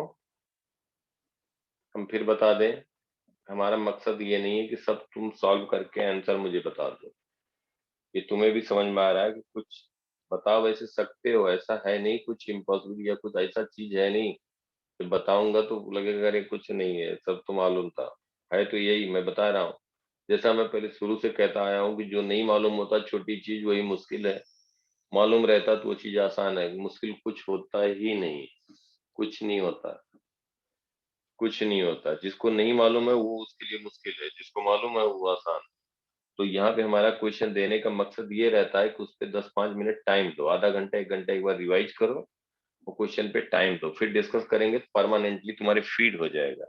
हम फिर बता दें, हमारा मकसद ये नहीं है कि सब तुम सॉल्व करके आंसर मुझे बता दो, ये तुम्हें भी समझ में आ रहा है कि कुछ बताओ वैसे सकते हो, ऐसा है नहीं कुछ इम्पॉसिबल या कुछ ऐसा चीज है नहीं कि बताऊंगा तो लगेगा अरे कुछ नहीं है, सब तो मालूम था। है तो यही मैं बता रहा हूँ, जैसा मैं पहले शुरू से कहता आया हूँ कि जो नहीं मालूम होता छोटी चीज वही मुश्किल है, मालूम रहता तो वो चीज आसान है। मुश्किल कुछ होता ही नहीं, कुछ नहीं होता, कुछ नहीं होता। जिसको नहीं मालूम है वो उसके लिए मुश्किल है, जिसको मालूम है वो आसान। तो यहाँ पे हमारा क्वेश्चन देने का मकसद ये रहता है कि उस पे 10-5 मिनट टाइम दो, आधा घंटा 1 घंटा एक बार रिवाइज करो, वो क्वेश्चन पे टाइम दो, फिर डिस्कस करेंगे, परमानेंटली तुम्हारे फीड हो जाएगा।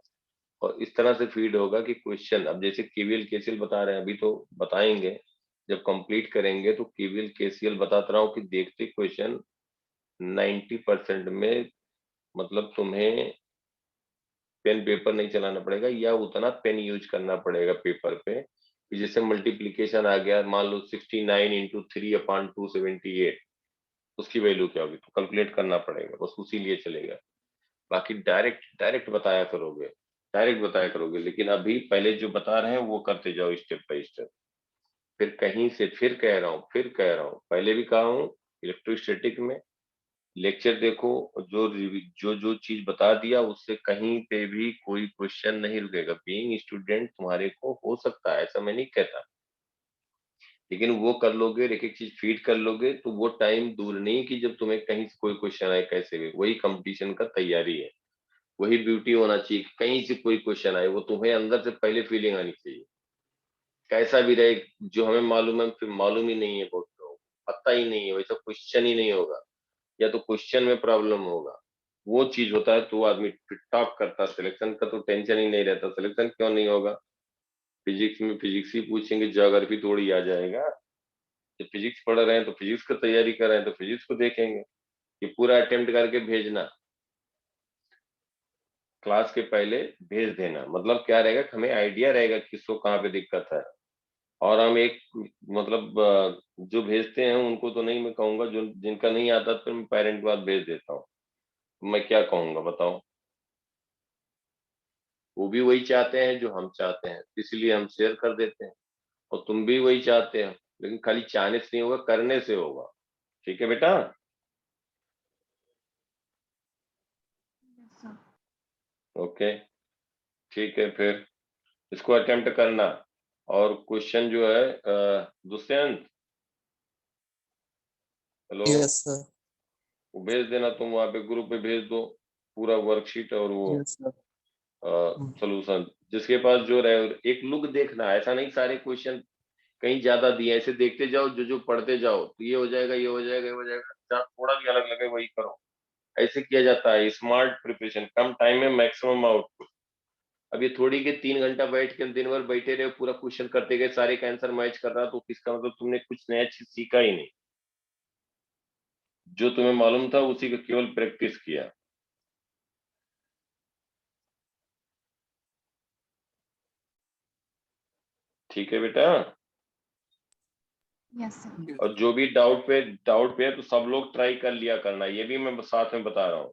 और इस तरह से फीड होगा कि क्वेश्चन, अब जैसे केवीएल केसीएल बता रहे हैं अभी तो बताएंगे, जब कंप्लीट करेंगे तो केवीएल केसीएल बताता रहा हूँ कि देखते क्वेश्चन 90% में मतलब तुम्हें पेन पेपर नहीं चलाना पड़ेगा या उतना पेन यूज करना पड़ेगा पेपर पे कि जैसे मल्टीप्लीकेशन आ गया, मान लो 69 इंटू 3/278, उसकी वैल्यू क्या होगी तो कैलकुलेट करना पड़ेगा, बस उसी लिए चलेगा। बाकी डायरेक्ट डायरेक्ट बताया करोगे, डायरेक्ट बताया करोगे, लेकिन अभी पहले जो बता रहे हैं वो करते जाओ स्टेप बाय स्टेप। फिर कहीं से फिर कह रहा हूँ पहले भी कहा हूँ, इलेक्ट्रोस्टैटिक में लेक्चर देखो, जो जो चीज बता दिया उससे कहीं पे भी कोई क्वेश्चन नहीं रुकेगा। बीइंग स्टूडेंट तुम्हारे को हो सकता है, ऐसा मैं नहीं कहता, लेकिन वो कर लोगे, एक एक चीज फीड कर लोगे तो वो टाइम दूर नहीं कि जब तुम्हें कहीं से कोई क्वेश्चन आए कैसे भी। वही कंपटीशन का तैयारी है, वही ब्यूटी होना चाहिए, कहीं से कोई क्वेश्चन आए वो तुम्हें अंदर से पहले फीलिंग आनी चाहिए, कैसा भी रहे। जो हमें मालूम है फिर मालूम ही नहीं है, बहुत लोगों को पता ही नहीं है, वैसा क्वेश्चन ही नहीं होगा या तो क्वेश्चन में प्रॉब्लम होगा, वो चीज होता है तो आदमी टॉप करता। सिलेक्शन का तो टेंशन ही नहीं रहता, सिलेक्शन क्यों नहीं होगा? फिजिक्स में फिजिक्स ही पूछेंगे, ज्योग्राफी थोड़ी आ जाएगा। जब फिजिक्स पढ़ रहे हैं तो फिजिक्स की तैयारी कर रहे हैं तो फिजिक्स को देखेंगे। ये पूरा अटेम्प्ट करके भेजना, क्लास के पहले भेज देना, मतलब क्या रहेगा कि हमें आइडिया रहेगा किसको कहाँ पे दिक्कत है। और हम एक मतलब जो भेजते हैं उनको तो नहीं मैं कहूंगा, जो जिनका नहीं आता तो मैं पेरेंट के पास भेज देता हूँ, मैं क्या कहूंगा बताओ? वो भी वही चाहते हैं जो हम चाहते हैं, इसलिए हम शेयर कर देते हैं। और तुम भी वही चाहते हो, लेकिन खाली चाहने से नहीं होगा, करने से होगा। ठीक है बेटा? Yes, sir. ओके, ठीक है, फिर इसको अटेम्प्ट करना। और क्वेश्चन जो है दुष्यंत, हेलो, Yes, sir. वो भेज देना, तुम वहाँ पे ग्रुप पे भेज दो पूरा वर्कशीट और वो Yes, sir. सोल्यूशन, जिसके पास जो रहे। एक लुक देखना, ऐसा नहीं सारे क्वेश्चन कहीं ज्यादा दिए, ऐसे देखते जाओ, जो जो पढ़ते जाओ तो ये हो जाएगा, ये हो जाएगा, ये हो जाएगा, जहाँ थोड़ा भी अलग लगे वही करो। ऐसे किया जाता है स्मार्ट प्रिपरेशन, कम टाइम में मैक्सिमम आउटपुट। अब ये थोड़ी के 3 घंटा बैठ के दिन भर बैठे रहे पूरा क्वेश्चन करते गए सारे का आंसर मैच कर रहा, तो किसका मतलब तुमने कुछ नया चीज सीखा ही नहीं, जो तुम्हें मालूम था उसी को केवल प्रैक्टिस किया। ठीक है बेटा। Yes sir. और जो भी डाउट पे है तो सब लोग ट्राई कर लिया करना, ये भी मैं साथ में बता रहा हूँ।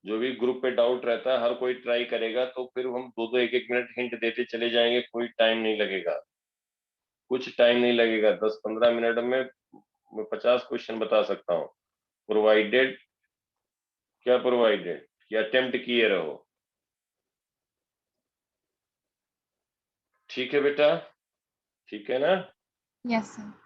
जो भी ग्रुप पे डाउट रहता है हर कोई ट्राई करेगा, तो फिर हम 2-2 1-1 मिनट हिंट देते चले जाएंगे, कोई टाइम नहीं लगेगा, कुछ टाइम नहीं लगेगा। 10-15 मिनट में मैं 50 क्वेश्चन बता सकता हूँ, प्रोवाइडेड क्या प्रोवाइडेड कि अटेम्प्ट किए रहो। ठीक है बेटा, ठीक है ना? Yes sir.